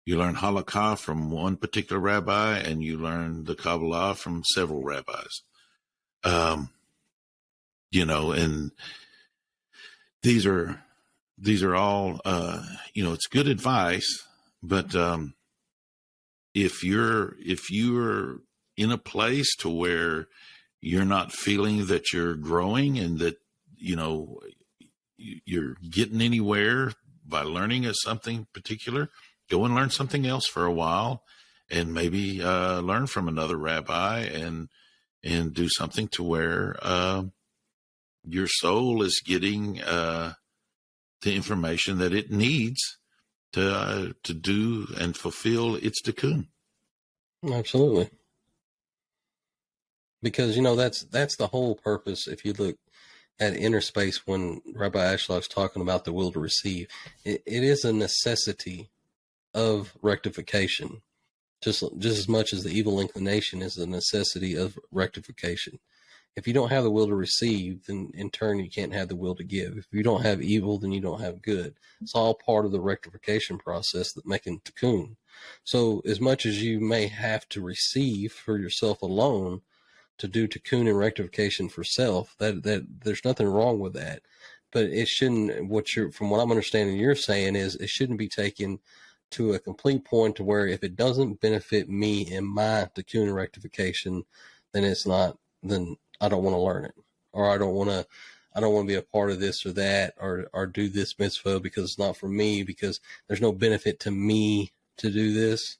You learn halakha from one particular rabbi, and you learn the Kabbalah from several rabbis. And these are all, it's good advice, but if you're in a place to where you're not feeling that you're growing and that, you're getting anywhere by learning something particular, go and learn something else for a while, and maybe learn from another rabbi and do something to where your soul is getting the information that it needs to do and fulfill its tikkun. Absolutely. Because, that's the whole purpose. If you look at inner space, when Rabbi Ashlag's talking about the will to receive, it is a necessity of rectification, just as much as the evil inclination is a necessity of rectification. If you don't have the will to receive, then in turn you can't have the will to give. If you don't have evil, then you don't have good. It's all part of the rectification process that making tikkun. So as much as you may have to receive for yourself alone to do tikkun and rectification for self, that there's nothing wrong with that. But it shouldn't, from what I'm understanding you're saying, is it shouldn't be taken to a complete point to where if it doesn't benefit me in my tikkun and rectification, then then I don't want to learn it, or I don't want to be a part of this or that, or do this mitzvah because it's not for me, because there's no benefit to me to do this.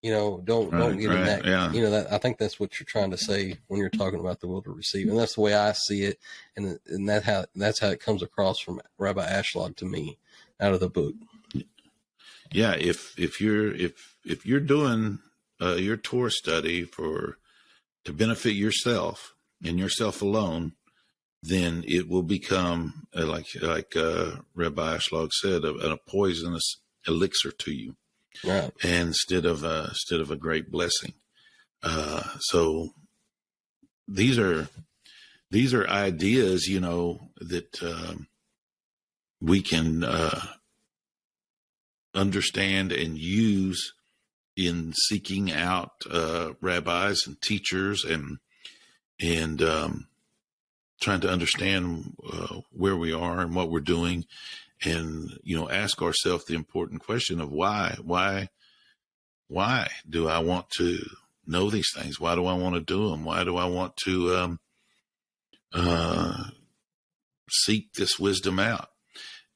Don't get in that. Yeah. I think that's what you're trying to say when you're talking about the will to receive, and that's the way I see it, and that's how it comes across from Rabbi Ashlag to me out of the book. Yeah, if you're doing your Torah study to benefit yourself and yourself alone, then it will become like Rabbi Ashlag said, a poisonous elixir to you. Right. And instead of a great blessing. So these are ideas, that we can understand and use in seeking out rabbis and teachers and trying to understand where we are and what we're doing. And, ask ourselves the important question of why do I want to know these things? Why do I want to do them? Why do I want to seek this wisdom out?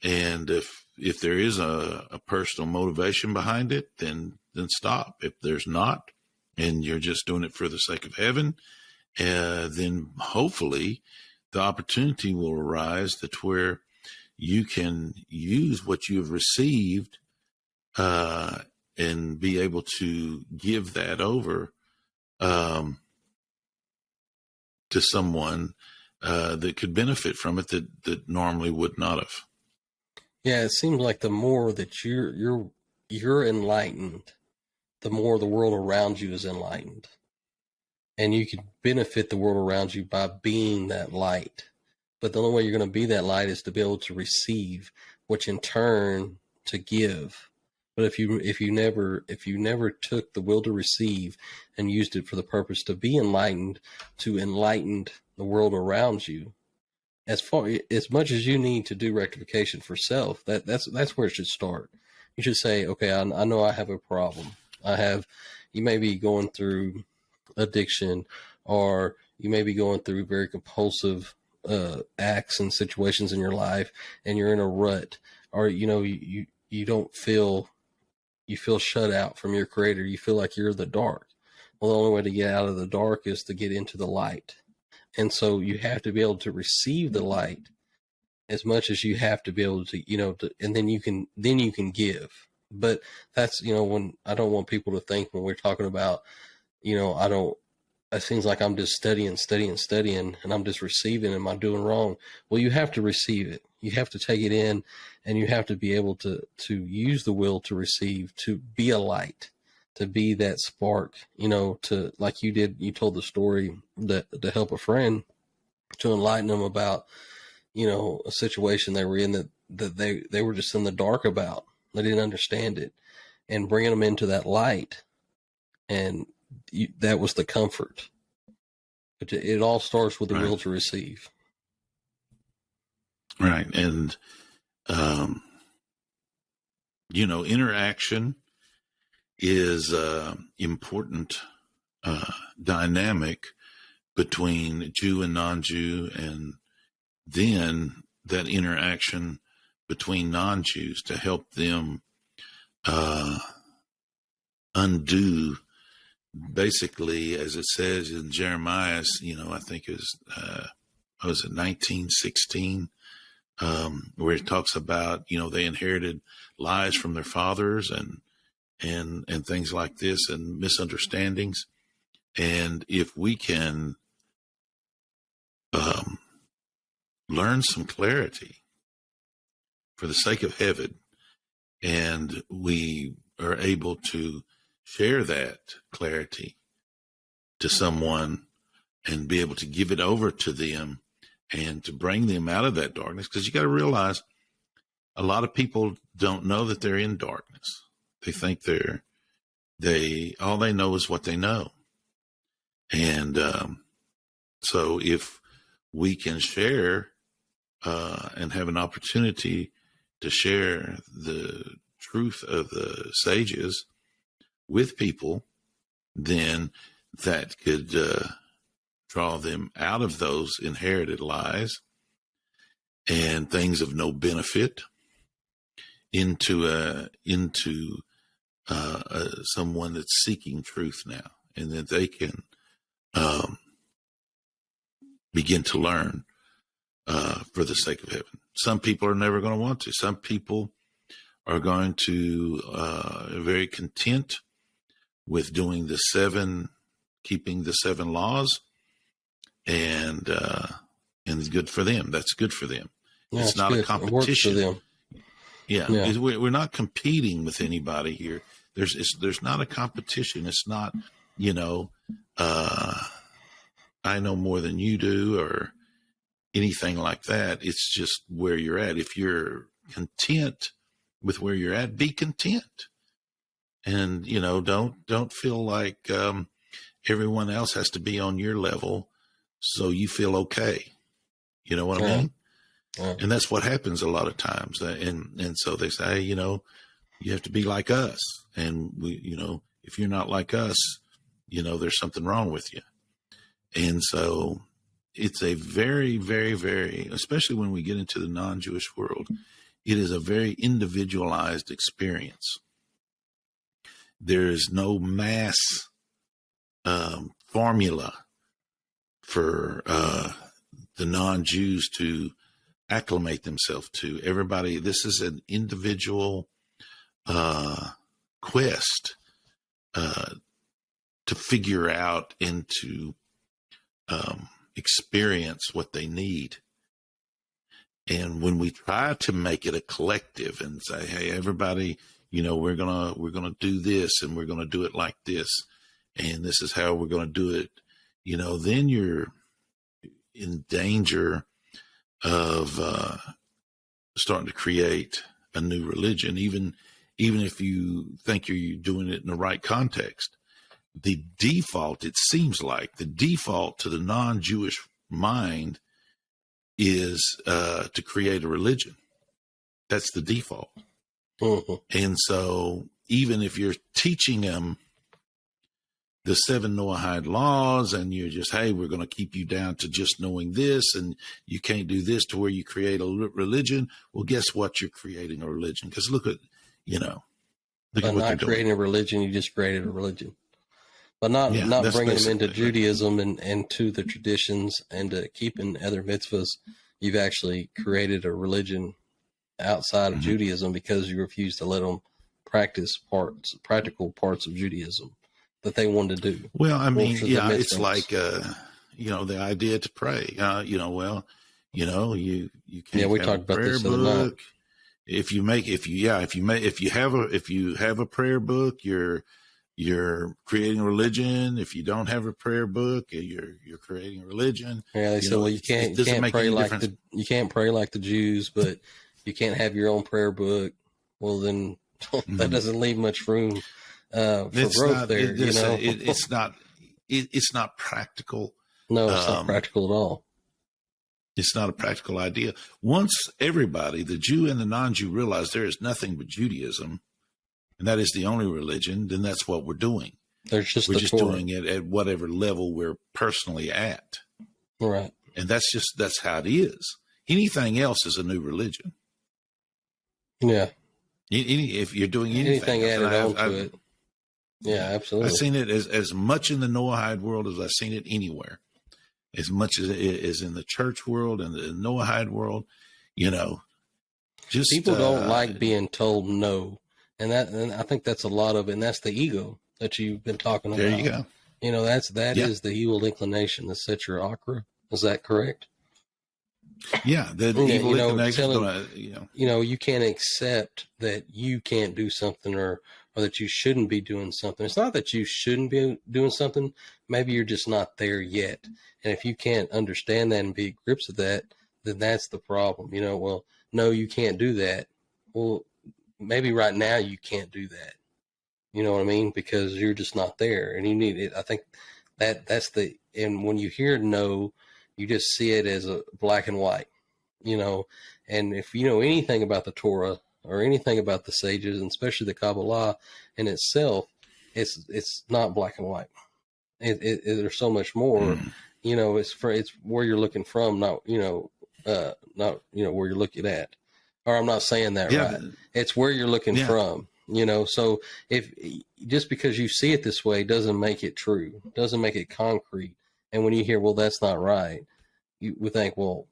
And if there is a personal motivation behind it, then stop. If there's not, and you're just doing it for the sake of heaven, then hopefully the opportunity will arise that where you can use what you've received and be able to give that over to someone that could benefit from it that normally would not have. Yeah, it seems like the more that you're enlightened, the more the world around you is enlightened. And you can benefit the world around you by being that light. But the only way you're going to be that light is to be able to receive, which in turn to give. But if you never took the will to receive and used it for the purpose to be enlightened, to enlighten the world around you, as much as you need to do rectification for self, that's where it should start. You should say, okay, I know I have a problem. You may be going through addiction, or you may be going through very compulsive acts and situations in your life, and you're in a rut, or you don't feel, you feel shut out from your creator. You feel like you're in the dark. Well, the only way to get out of the dark is to get into the light. And so you have to be able to receive the light as much as you have to be able to, and then you can give. But that's, when I don't want people to think when we're talking about, it seems like I'm just studying, and I'm just receiving. Am I doing wrong? Well, you have to receive it. You have to take it in, and you have to be able to use the will to receive, to be a light, to be that spark, to, like you did, you told the story that to help a friend, to enlighten them about, a situation they were in that they were just in the dark about. They didn't understand it. and bringing them into that light. And that was the comfort. But it all starts with the will to receive. Right. And, interaction is important dynamic between Jew and non-Jew, and then that interaction between non-Jews to help them undo, basically, as it says in Jeremiah, I think it was 19:16, where it talks about, they inherited lies from their fathers and things like this, and misunderstandings. And if we can learn some clarity for the sake of heaven, and we are able to share that clarity to someone and be able to give it over to them and to bring them out of that darkness. Because you got to realize, a lot of people don't know that they're in darkness. They think all they know is what they know. And so if we can share and have an opportunity to share the truth of the sages with people, then that could draw them out of those inherited lies and things of no benefit into someone that's seeking truth now, and that they can begin to learn for the sake of heaven. Some people are never going to want to. Some people are going to very content with doing keeping the 7 laws, and it's good for them. That's good for them. Yeah, it's not good. A competition. It works for them. Yeah. We're not competing with anybody here. There's not a competition. It's not, I know more than you do or anything like that. It's just where you're at. If you're content with where you're at, be content. And, don't feel like everyone else has to be on your level so you feel okay. You know what I mean? Yeah. And that's what happens a lot of times. And so they say, you have to be like us. And we, if you're not like us, there's something wrong with you. And so it's a very, very, very, especially when we get into the non-Jewish world, it is a very individualized experience. There is no mass formula for the non-Jews to acclimate themselves to. Everybody, this is an individual quest to figure out and to experience what they need. And when we try to make it a collective and say, hey, everybody, we're gonna do this, and we're gonna do it like this, and this is how we're gonna do it, then you're in danger of starting to create a new religion, even if you think you're doing it in the right context. The default, it seems like, the default to the non-Jewish mind is to create a religion. That's the default. Mm-hmm. And so even if you're teaching them the 7 Noahide laws, and you're just, hey, we're going to keep you down to just knowing this, and you can't do this to where you create a religion. Well, guess what? You're creating a religion. Because look at what not creating a religion, you just created a religion. But not bringing them into Judaism and to the traditions and to keeping other mitzvahs. You've actually created a religion outside of Judaism because you refuse to let them practice practical parts of Judaism that they wanted to do. Well, I mean, it's like, the idea to pray, you can't we have talked a about prayer this book. If you have a prayer book, you're creating a religion. If you don't have a prayer book, you're creating a religion. Yeah, they said, well, you can't pray like the Jews, but you can't have your own prayer book. Well, then that doesn't leave much room for growth there. It's not practical. No, it's not practical at all. It's not a practical idea. Once everybody, the Jew and the non-Jew, realize there is nothing but Judaism, and that is the only religion, then that's what we're doing. We're just doing it at whatever level we're personally at. Right. And that's how it is. Anything else is a new religion. Yeah. If you're doing anything added on to it. Yeah, absolutely. I've seen it as much in the Noahide world as I've seen it anywhere. As much as it is in the church world and the Noahide world, just people don't like being told no. And I think that's a lot of it. And that's the ego that you've been talking about. There you go. That is the evil inclination, the Setra Akra. Is that correct? Yeah, the evil inclination. You can't accept that you can't do something or that you shouldn't be doing something. It's not that you shouldn't be doing something. Maybe you're just not there yet. And if you can't understand that and be at grips with that, then that's the problem. Well, no, you can't do that. Well, maybe right now you can't do that. You know what I mean? Because you're just not there, and you need it. I think that's and when you hear no, you just see it as a black and white, and if you know anything about the Torah or anything about the sages, and especially the Kabbalah in itself, it's not black and white. There's so much more, it's where you're looking from, not where you're looking at, or I'm not saying that right. It's where you're looking from. So if just because you see it this way doesn't make it true, doesn't make it concrete. And when you hear, well, that's not right, you would think, well,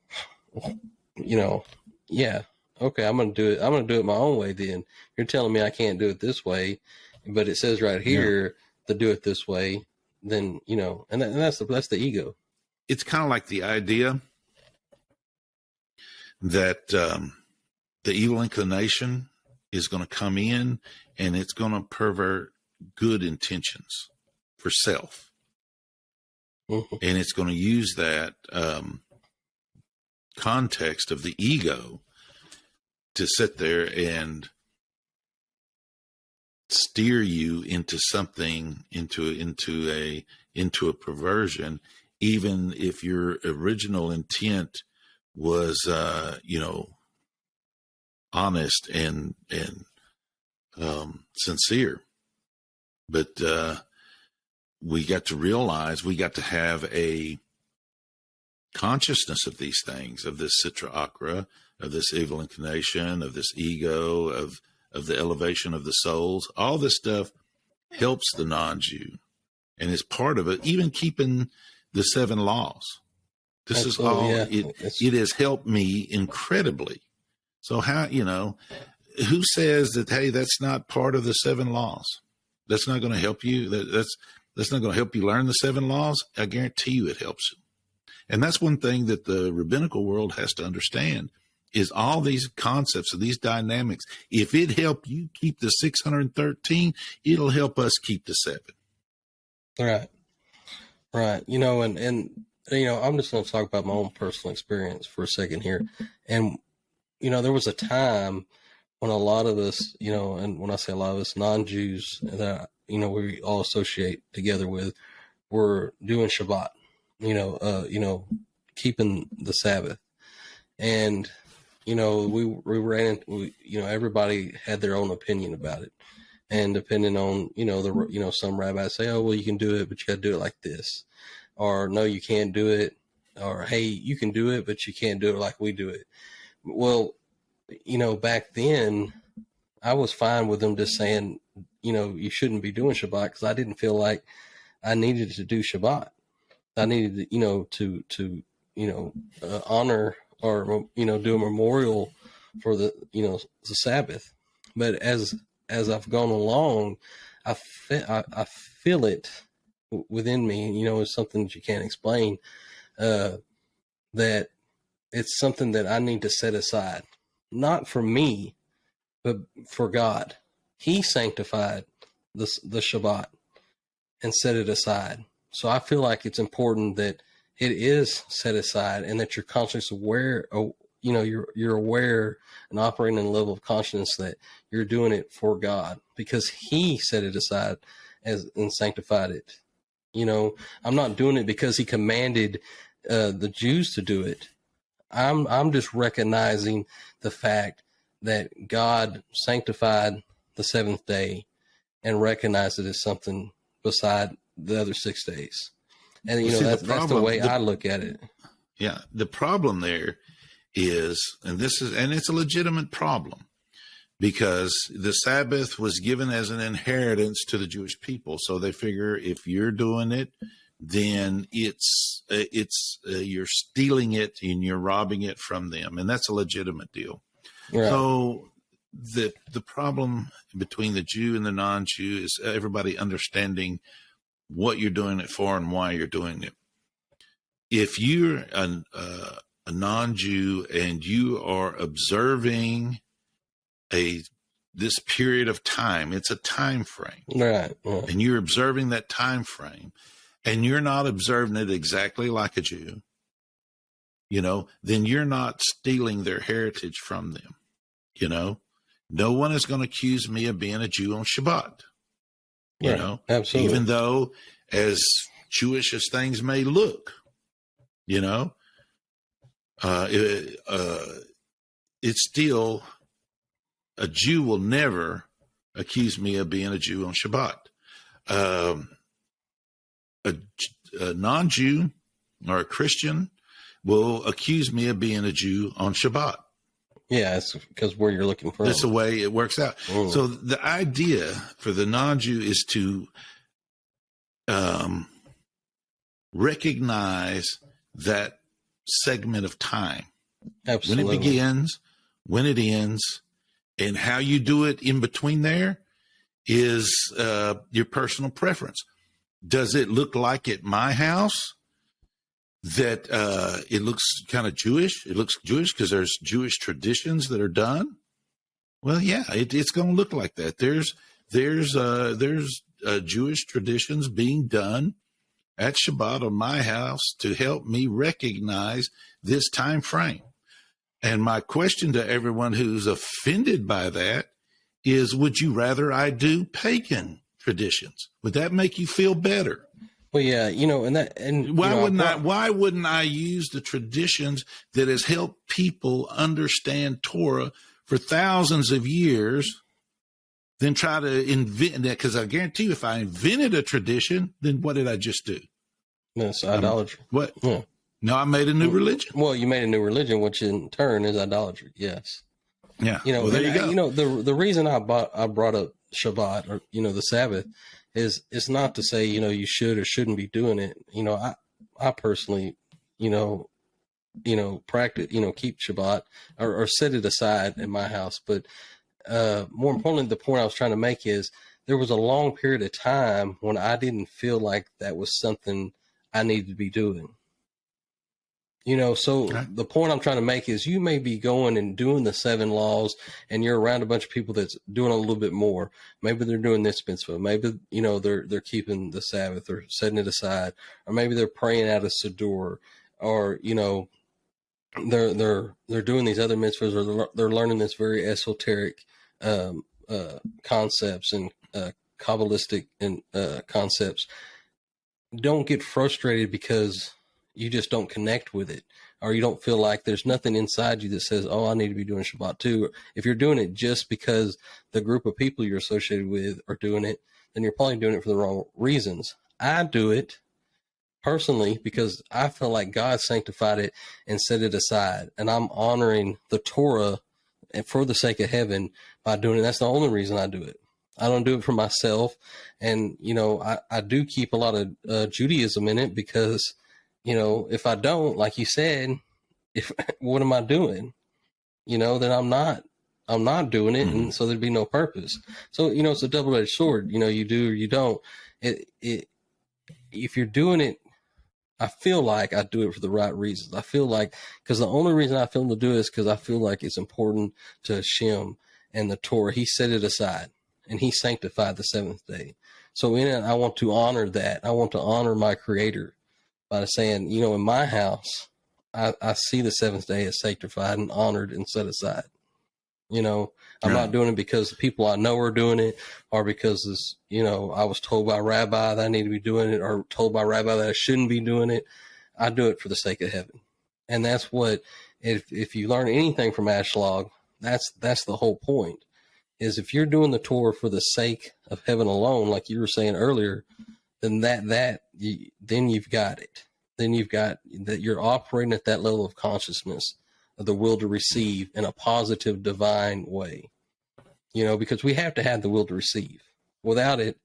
yeah, okay, I'm going to do it. I'm going to do it my own way. Then you're telling me I can't do it this way, but it says right here to do it this way. Then, and that's the ego. It's kind of like the idea that, the evil inclination is going to come in and it's going to pervert good intentions for self. Mm-hmm. And it's going to use that context of the ego to sit there and steer you into something, into a perversion, even if your original intent was, honest and sincere. But we got to realize, we got to have a consciousness of these things, of this Sitra Akra, of this evil inclination, of this ego, of the elevation of the souls. All this stuff helps the non-Jew and is part of it, even keeping the 7 laws. This is all, it has helped me incredibly. So how, who says that, hey, that's not part of the 7 laws? That's not going to help you. That's not going to help you learn the 7 laws. I guarantee you it helps you. And that's one thing that the rabbinical world has to understand is all these concepts and these dynamics. If it helped you keep the 613, it'll help us keep the 7. Right. Right. I'm just going to talk about my own personal experience for a second here. And, there was a time when a lot of us, and when I say a lot of us, non-Jews that, we all associate together with, were doing Shabbat, keeping the Sabbath. And, we ran into, everybody had their own opinion about it. And depending on, some rabbis say, oh, well, you can do it, but you got to do it like this. Or, no, you can't do it. Or, hey, you can do it, but you can't do it like we do it. Well, back then I was fine with them just saying, you shouldn't be doing Shabbat, because I didn't feel like I needed to do Shabbat. I needed, to honor or, do a memorial for the Sabbath. But as I've gone along, I feel it within me, it's something that you can't explain, that it's something that I need to set aside, not for me, but for God. He sanctified the Shabbat and set it aside. So I feel like it's important that it is set aside and that you're consciously aware you're aware and operating in a level of consciousness that you're doing it for God because He set it aside and sanctified it. I'm not doing it because He commanded the Jews to do it. I'm just recognizing the fact that God sanctified the seventh day and recognized it as something beside the other 6 days. And, that's the way I look at it. Yeah. The problem there is, and it's a legitimate problem, because the Sabbath was given as an inheritance to the Jewish people. So they figure if you're doing it, then it's you're stealing it and you're robbing it from them. And that's a legitimate deal. Right. So the problem between the Jew and the non-Jew is everybody understanding what you're doing it for and why you're doing it. If you're a non-Jew and you are observing this period of time, it's a time frame, right? And you're observing that time frame, and you're not observing it exactly like a Jew, then you're not stealing their heritage from them. No one is going to accuse me of being a Jew on Shabbat. Absolutely. Even though as Jewish as things may look, it's still, a Jew will never accuse me of being a Jew on Shabbat. A non-Jew or a Christian will accuse me of being a Jew on Shabbat. Yeah, it's because where you're looking from. That's the way it works out. Mm. So the idea for the non-Jew is to recognize that segment of time. Absolutely. When it begins, when it ends, and how you do it in between there is your personal preference. Does it look like at my house that it looks kind of Jewish? It looks Jewish because there's Jewish traditions that are done. Well, yeah, it's going to look like that. There's Jewish traditions being done at Shabbat on my house to help me recognize this time frame. And my question to everyone who's offended by that is, would you rather I do pagan traditions? Would that make you feel better? Well, yeah, why wouldn't I use the traditions that has helped people understand Torah for thousands of years than try to invent that? Because I guarantee you, if I invented a tradition, then what did I just do? That's idolatry. What? Yeah. No, I made a new religion. Well, you made a new religion, which in turn is idolatry. Yes. Yeah. Well, there you go. The reason I brought up Shabbat, or the Sabbath, is it's not to say you should or shouldn't be doing it. I personally practice keep Shabbat or set it aside in my house. But more importantly, the point I was trying to make is there was a long period of time when I didn't feel like that was something I needed to be doing. So the point I'm trying to make is you may be going and doing the 7 laws and you're around a bunch of people that's doing a little bit more. Maybe they're doing this mitzvah. Maybe, they're keeping the Sabbath or setting it aside, or maybe they're praying out a Siddur, or, they're doing these other mitzvahs, or they're learning this very esoteric concepts and Kabbalistic and concepts. Don't get frustrated because you just don't connect with it, or you don't feel like there's nothing inside you that says, oh, I need to be doing Shabbat too. If you're doing it just because the group of people you're associated with are doing it, then you're probably doing it for the wrong reasons. I do it personally because I feel like God sanctified it and set it aside, and I'm honoring the Torah for the sake of heaven by doing it. That's the only reason I do it. I don't do it for myself. And, I do keep a lot of Judaism in it because, if I don't, like you said, what am I doing? Then I'm not doing it. And so there'd be no purpose. So, it's a double-edged sword. You do or you don't. If you're doing it, I feel like I do it for the right reasons. I feel like, because the only reason I feel to do it is because I feel like it's important to Hashem and the Torah. He set it aside and he sanctified the 7th day. So in it, I want to honor that. I want to honor my Creator by saying, in my house, I see the seventh day as sanctified and honored and set aside. You know, I'm not doing it because the people I know are doing it, or because this, you know, I was told by rabbi that I need to be doing it, or told by rabbi that I shouldn't be doing it. I do it for the sake of heaven. And that's what, if you learn anything from Ashlag, that's the whole point, is if you're doing the Torah for the sake of heaven alone, like you were saying earlier, then then you've got it. Then you've got that you're operating at that level of consciousness of the will to receive in a positive, divine way. You know, because we have to have the will to receive. Without it,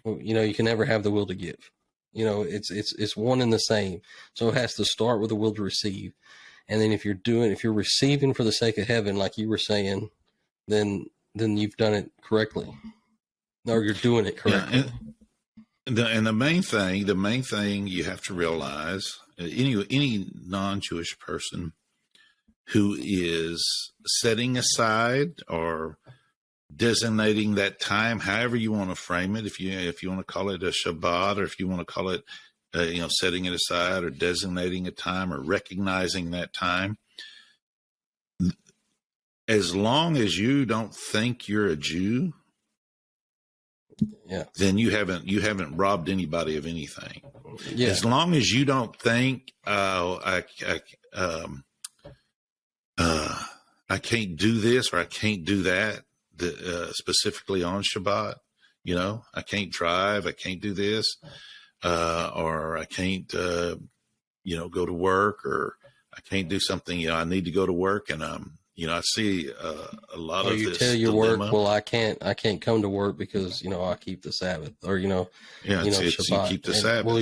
you know, you can never have the will to give. You know, it's one and the same. So it has to start with the will to receive. And then if you're receiving for the sake of heaven, like you were saying, then you've done it correctly, or you're doing it correctly. Yeah, and the main thing you have to realize, any non-Jewish person who is setting aside or designating that time, however you want to frame it, if you want to call it a Shabbat, or if you want to call it, setting it aside or designating a time or recognizing that time, as long as you don't think you're a Jew, then you haven't robbed anybody of anything. Yeah. As long as you don't think, I can't do this or I can't do that, specifically on Shabbat, you know, I can't drive, I can't do this, or I can't, go to work, or I can't do something, you know, I need to go to work, and I see a lot of this. You tell your dilemma. work, well, I can't come to work because, you know, I keep the Sabbath, or, Shabbat. You keep the Sabbath. Well,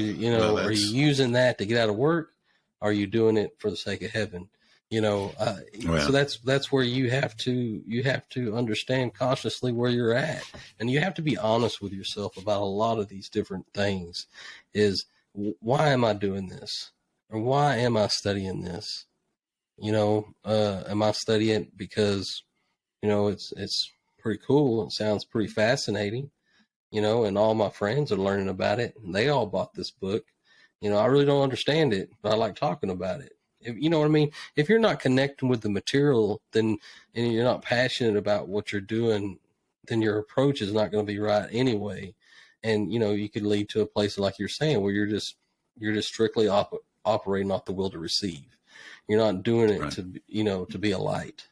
are you using that to get out of work? Are you doing it for the sake of heaven? So that's where you have to understand consciously where you're at, and you have to be honest with yourself about a lot of these different things. Is why am I doing this, or why am I studying this? Am I studying it because, it's pretty cool, it sounds pretty fascinating, and all my friends are learning about it, and they all bought this book. I really don't understand it, but I like talking about it. You know what I mean? If you're not connecting with the material, and you're not passionate about what you're doing, then your approach is not going to be right anyway. And, you could lead to a place like you're saying, where you're just strictly operating off the will to receive. You're not doing it right. to be a light,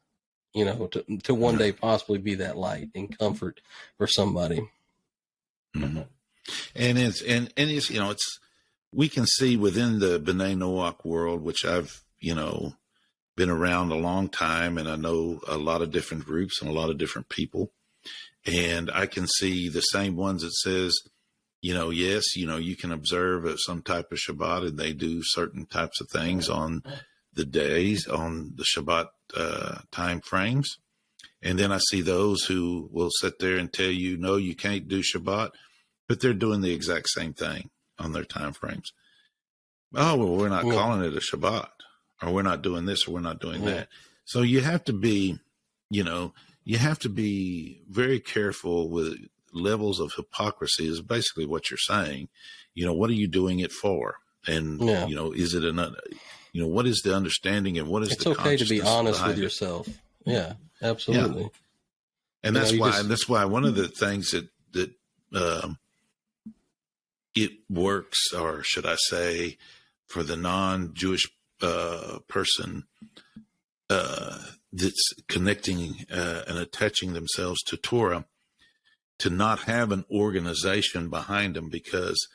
to one day possibly be that light and comfort for somebody. Mm-hmm. And it's, we can see within the B'nai Noach world, which I've, been around a long time, and I know a lot of different groups and a lot of different people. And I can see the same ones that says, yes, you can observe some type of Shabbat, and they do certain types of things on the days, on the Shabbat time frames. And then I see those who will sit there and tell you, no, you can't do Shabbat, but they're doing the exact same thing on their time frames. Oh, well, we're not calling it a Shabbat, or we're not doing this, or we're not doing that. So you have to be, very careful with levels of hypocrisy is basically what you're saying. What are you doing it for? And, is it what is the understanding, and what is the consciousness? It's okay to be honest with yourself. Yeah, absolutely. Yeah. And that's why one of the things that it works, or should I say, for the non-Jewish person that's connecting and attaching themselves to Torah, to not have an organization behind them, because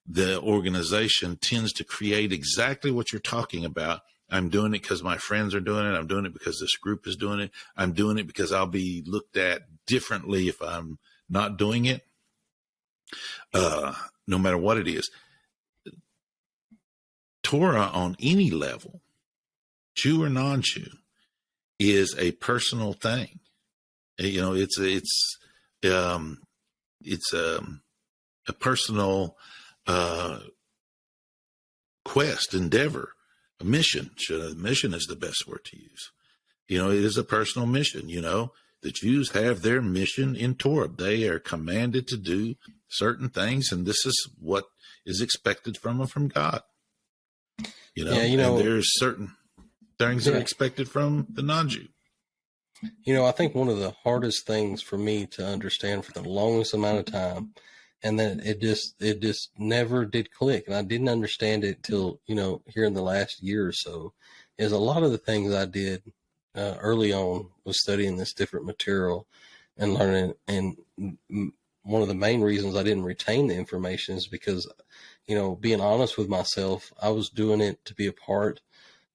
the organization tends to create exactly what you're talking about. I'm doing it because my friends are doing it. I'm doing it because this group is doing it. I'm doing it because I'll be looked at differently if I'm not doing it. No matter what it is. Torah on any level, Jew or non-Jew, is a personal thing. It's a personal quest, endeavor, a mission. Mission is the best word to use. It is a personal mission. The Jews have their mission in Torah. They are commanded to do certain things, and this is what is expected from them from God. Yeah, and there's certain things that are expected from the non-Jew. I think one of the hardest things for me to understand for the longest amount of time, and then it just never did click, and I didn't understand it till here in the last year or so, is a lot of the things I did early on was studying this different material and learning. And one of the main reasons I didn't retain the information is because, being honest with myself, I was doing it to be a part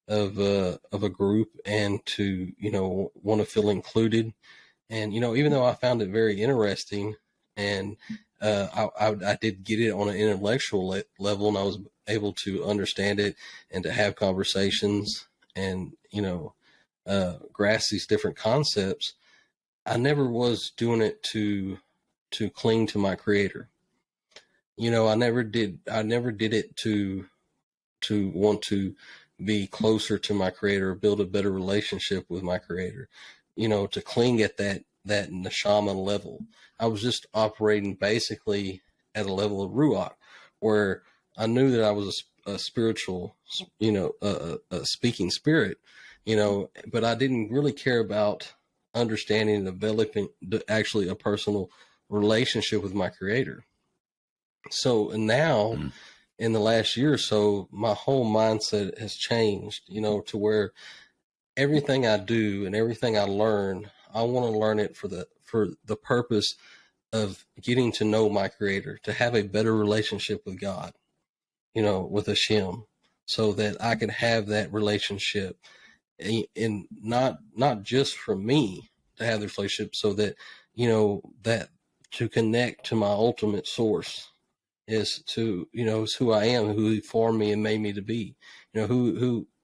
of a group and to want to feel included. And even though I found it very interesting, and I did get it on an intellectual level, and I was able to understand it and to have conversations and grasp these different concepts, I never was doing it to cling to my Creator. I never did it to want to be closer to my Creator, build a better relationship with my Creator, to cling at that neshama level. I was just operating basically at a level of ruach, where I knew that I was a spiritual, a speaking spirit, but I didn't really care about understanding and developing actually a personal relationship with my Creator. So now, in the last year or so, my whole mindset has changed, to where everything I do and everything I learn, I want to learn it for the purpose of getting to know my Creator, to have a better relationship with God, with Hashem, so that I can have that relationship, and not just for me to have this relationship, so that, that to connect to my ultimate source is to, is who I am, who He formed me and made me to be.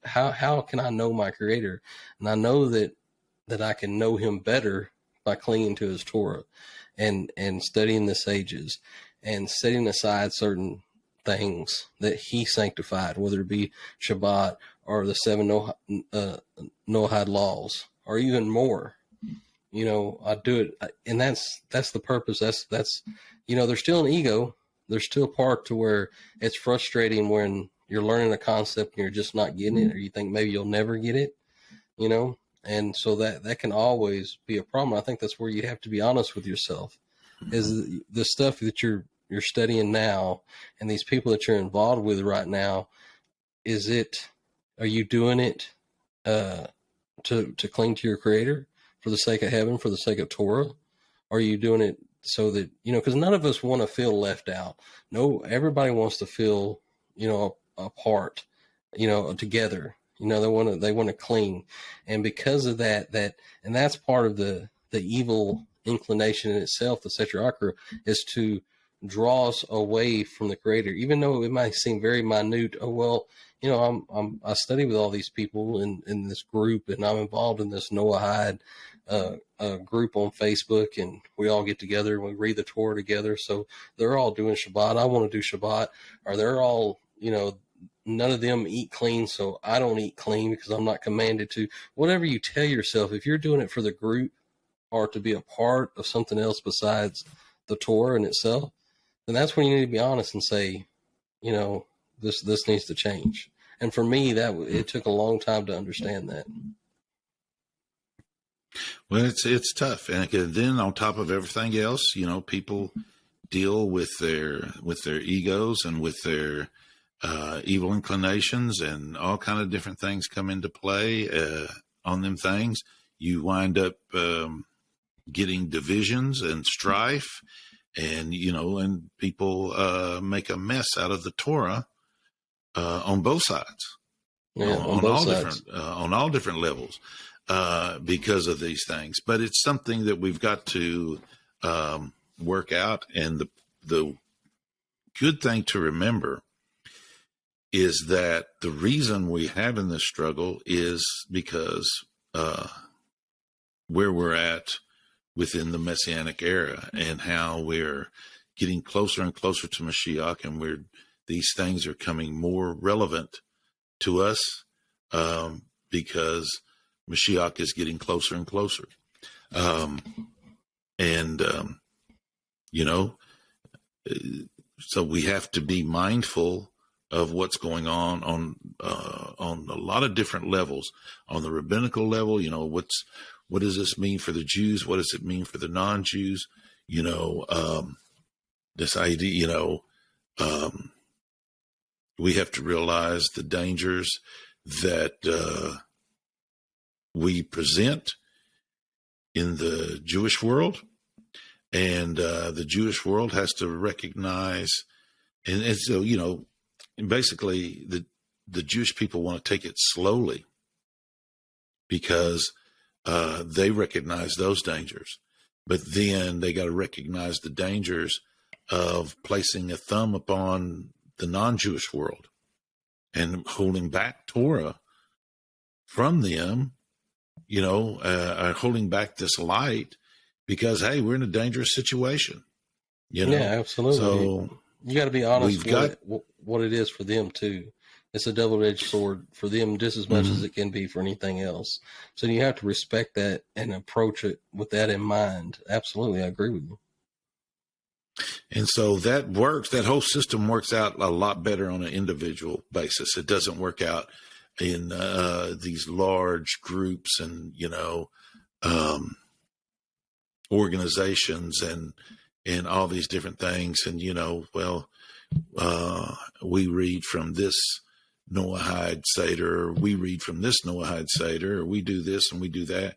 How can I know my Creator? And I know that I can know Him better by clinging to His Torah and studying the sages and setting aside certain things that He sanctified, whether it be Shabbat or the 7 Noahide laws, or even more. I do it, and that's the purpose. That's there's still an ego. There's still a part to where it's frustrating when you're learning a concept and you're just not getting it, or you think maybe you'll never get it, and so that can always be a problem. I think that's where you have to be honest with yourself, is the stuff that you're studying now and these people that you're involved with right now, are you doing it to cling to your Creator for the sake of heaven, for the sake of Torah? Or are you doing it so that, because none of us want to feel left out. No, everybody wants to feel, apart, together. They want to cling. And because of that, and that's part of the evil inclination in itself, the Secher Akra, is to draw us away from the Creator, even though it might seem very minute. Oh, well, I study with all these people in this group, and I'm involved in this Noahide group on Facebook, and we all get together and we read the Torah together. So they're all doing Shabbat. I want to do Shabbat. Or they're all, none of them eat clean, so I don't eat clean because I'm not commanded to. Whatever you tell yourself, if you're doing it for the group or to be a part of something else besides the Torah in itself, then that's when you need to be honest and say, this needs to change. And for me, it took a long time to understand that. Well, it's tough, and then on top of everything else, people deal with their egos and with their evil inclinations, and all kind of different things come into play on them things. You wind up getting divisions and strife, and and people make a mess out of the Torah on both sides, on all different levels. Because of these things, but it's something that we've got to work out. And the good thing to remember is that the reason we have in this struggle is because where we're at within the Messianic era, and how we're getting closer and closer to Mashiach, and these things are coming more relevant to us because Mashiach is getting closer and closer. So we have to be mindful of what's going on a lot of different levels. On the rabbinical level, what does this mean for the Jews? What does it mean for the non-Jews? This idea, we have to realize the dangers that we present in the Jewish world, and the Jewish world has to recognize, and so basically the Jewish people want to take it slowly because they recognize those dangers, but then they got to recognize the dangers of placing a thumb upon the non-Jewish world and holding back Torah from them, holding back this light because, hey, we're in a dangerous situation. Yeah, absolutely. So you got to be honest what it is for them too. It's a double-edged sword for them just as much as it can be for anything else. So you have to respect that and approach it with that in mind. Absolutely, I agree with you. And so that works. That whole system works out a lot better on an individual basis. It doesn't work out in these large groups and organizations and all these different things. And we read from this Noahide Seder, or we read from this Noahide Seder, or we do this and we do that.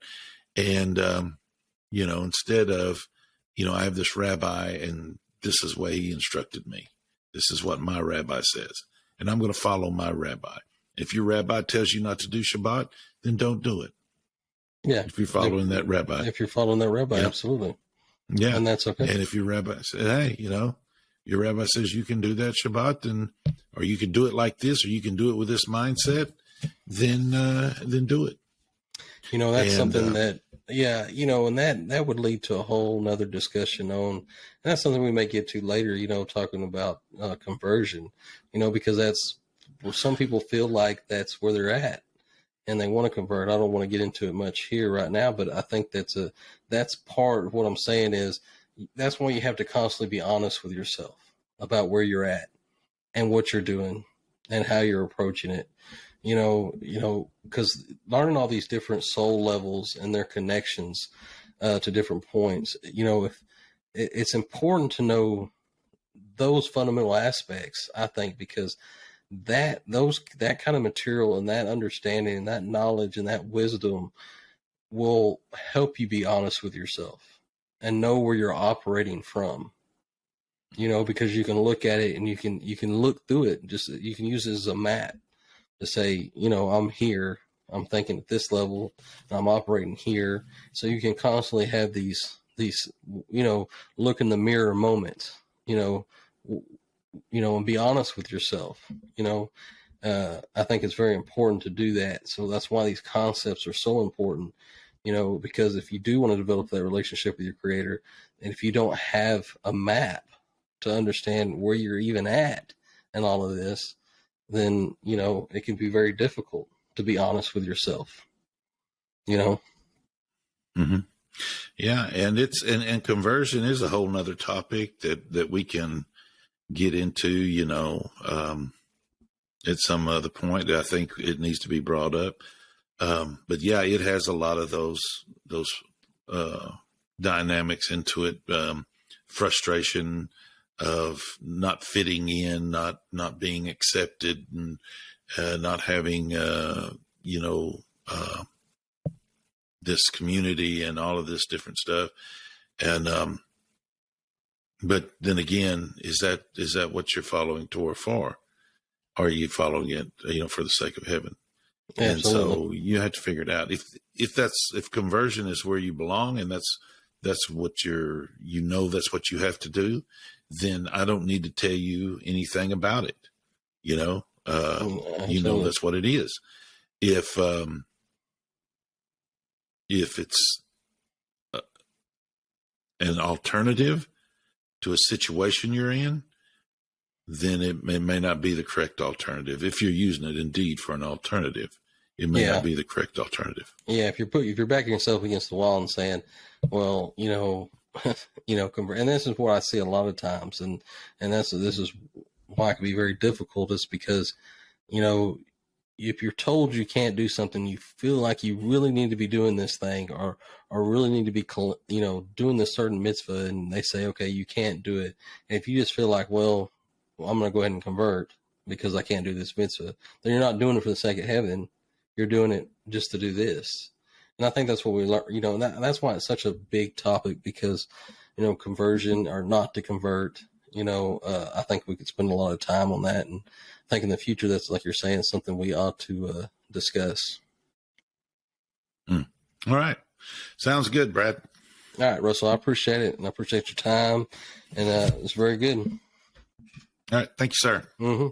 And instead of I have this rabbi and this is the way he instructed me. This is what my rabbi says. And I'm going to follow my rabbi. If your rabbi tells you not to do Shabbat, then don't do it. Yeah. If you're following that rabbi. If you're following that rabbi, absolutely. Yeah. And that's okay. And if your rabbi said, hey, your rabbi says you can do that Shabbat, then, or you can do it like this, or you can do it with this mindset, then do it. That's something that, and that would lead to a whole nother discussion on, and that's something we may get to later, talking about conversion, because that's where some people feel like that's where they're at and they want to convert. I don't want to get into it much here right now, but I think that's part of what I'm saying is that's why you have to constantly be honest with yourself about where you're at and what you're doing and how you're approaching it. Because learning all these different soul levels and their connections to different points, if it's important to know those fundamental aspects, I think, because that kind of material and that understanding and that knowledge and that wisdom will help you be honest with yourself and know where you're operating from. Because you can look at it and you can look through it. You can use it as a map to say, I'm here, I'm thinking at this level, and I'm operating here. So you can constantly have these, look in the mirror moments, and be honest with yourself. I think it's very important to do that. So that's why these concepts are so important, because if you do want to develop that relationship with your creator, and if you don't have a map to understand where you're even at and all of this, then, it can be very difficult to be honest with yourself, Mm-hmm. Yeah. And and conversion is a whole nother topic that we can get into, at some other point. I think it needs to be brought up. But yeah, it has a lot of those dynamics into it. Frustration of not fitting in, not being accepted, and not having, this community and all of this different stuff. And, but then again, is that what you're following Torah for? Or are you following it, for the sake of heaven? Absolutely. And so you have to figure it out. If conversion is where you belong and that's what that's what you have to do, then I don't need to tell you anything about it. That's what it is. If it's an alternative to a situation you're in, then it may not be the correct alternative. If you're using it indeed for an alternative, it may not be the correct alternative. Yeah, if you're backing yourself against the wall and saying, well, and this is what I see a lot of times, and this is why it can be very difficult is because, you know, if you're told you can't do something, you feel like you really need to be doing this thing or really need to be, you know, doing this certain mitzvah, and they say, okay, you can't do it. And if you just feel like, well, I'm going to go ahead and convert because I can't do this mitzvah, then you're not doing it for the sake of heaven. You're doing it just to do this. And I think that's what we learn, you know, and that's why it's such a big topic, because, you know, conversion or not to convert, you know, I think we could spend a lot of time on that. And I think in the future, that's, like you're saying, something we ought to discuss. All right. Sounds good, Brad. All right, Russell, I appreciate it. And I appreciate your time. And it's very good. All right. Thank you, sir. Mm-hmm.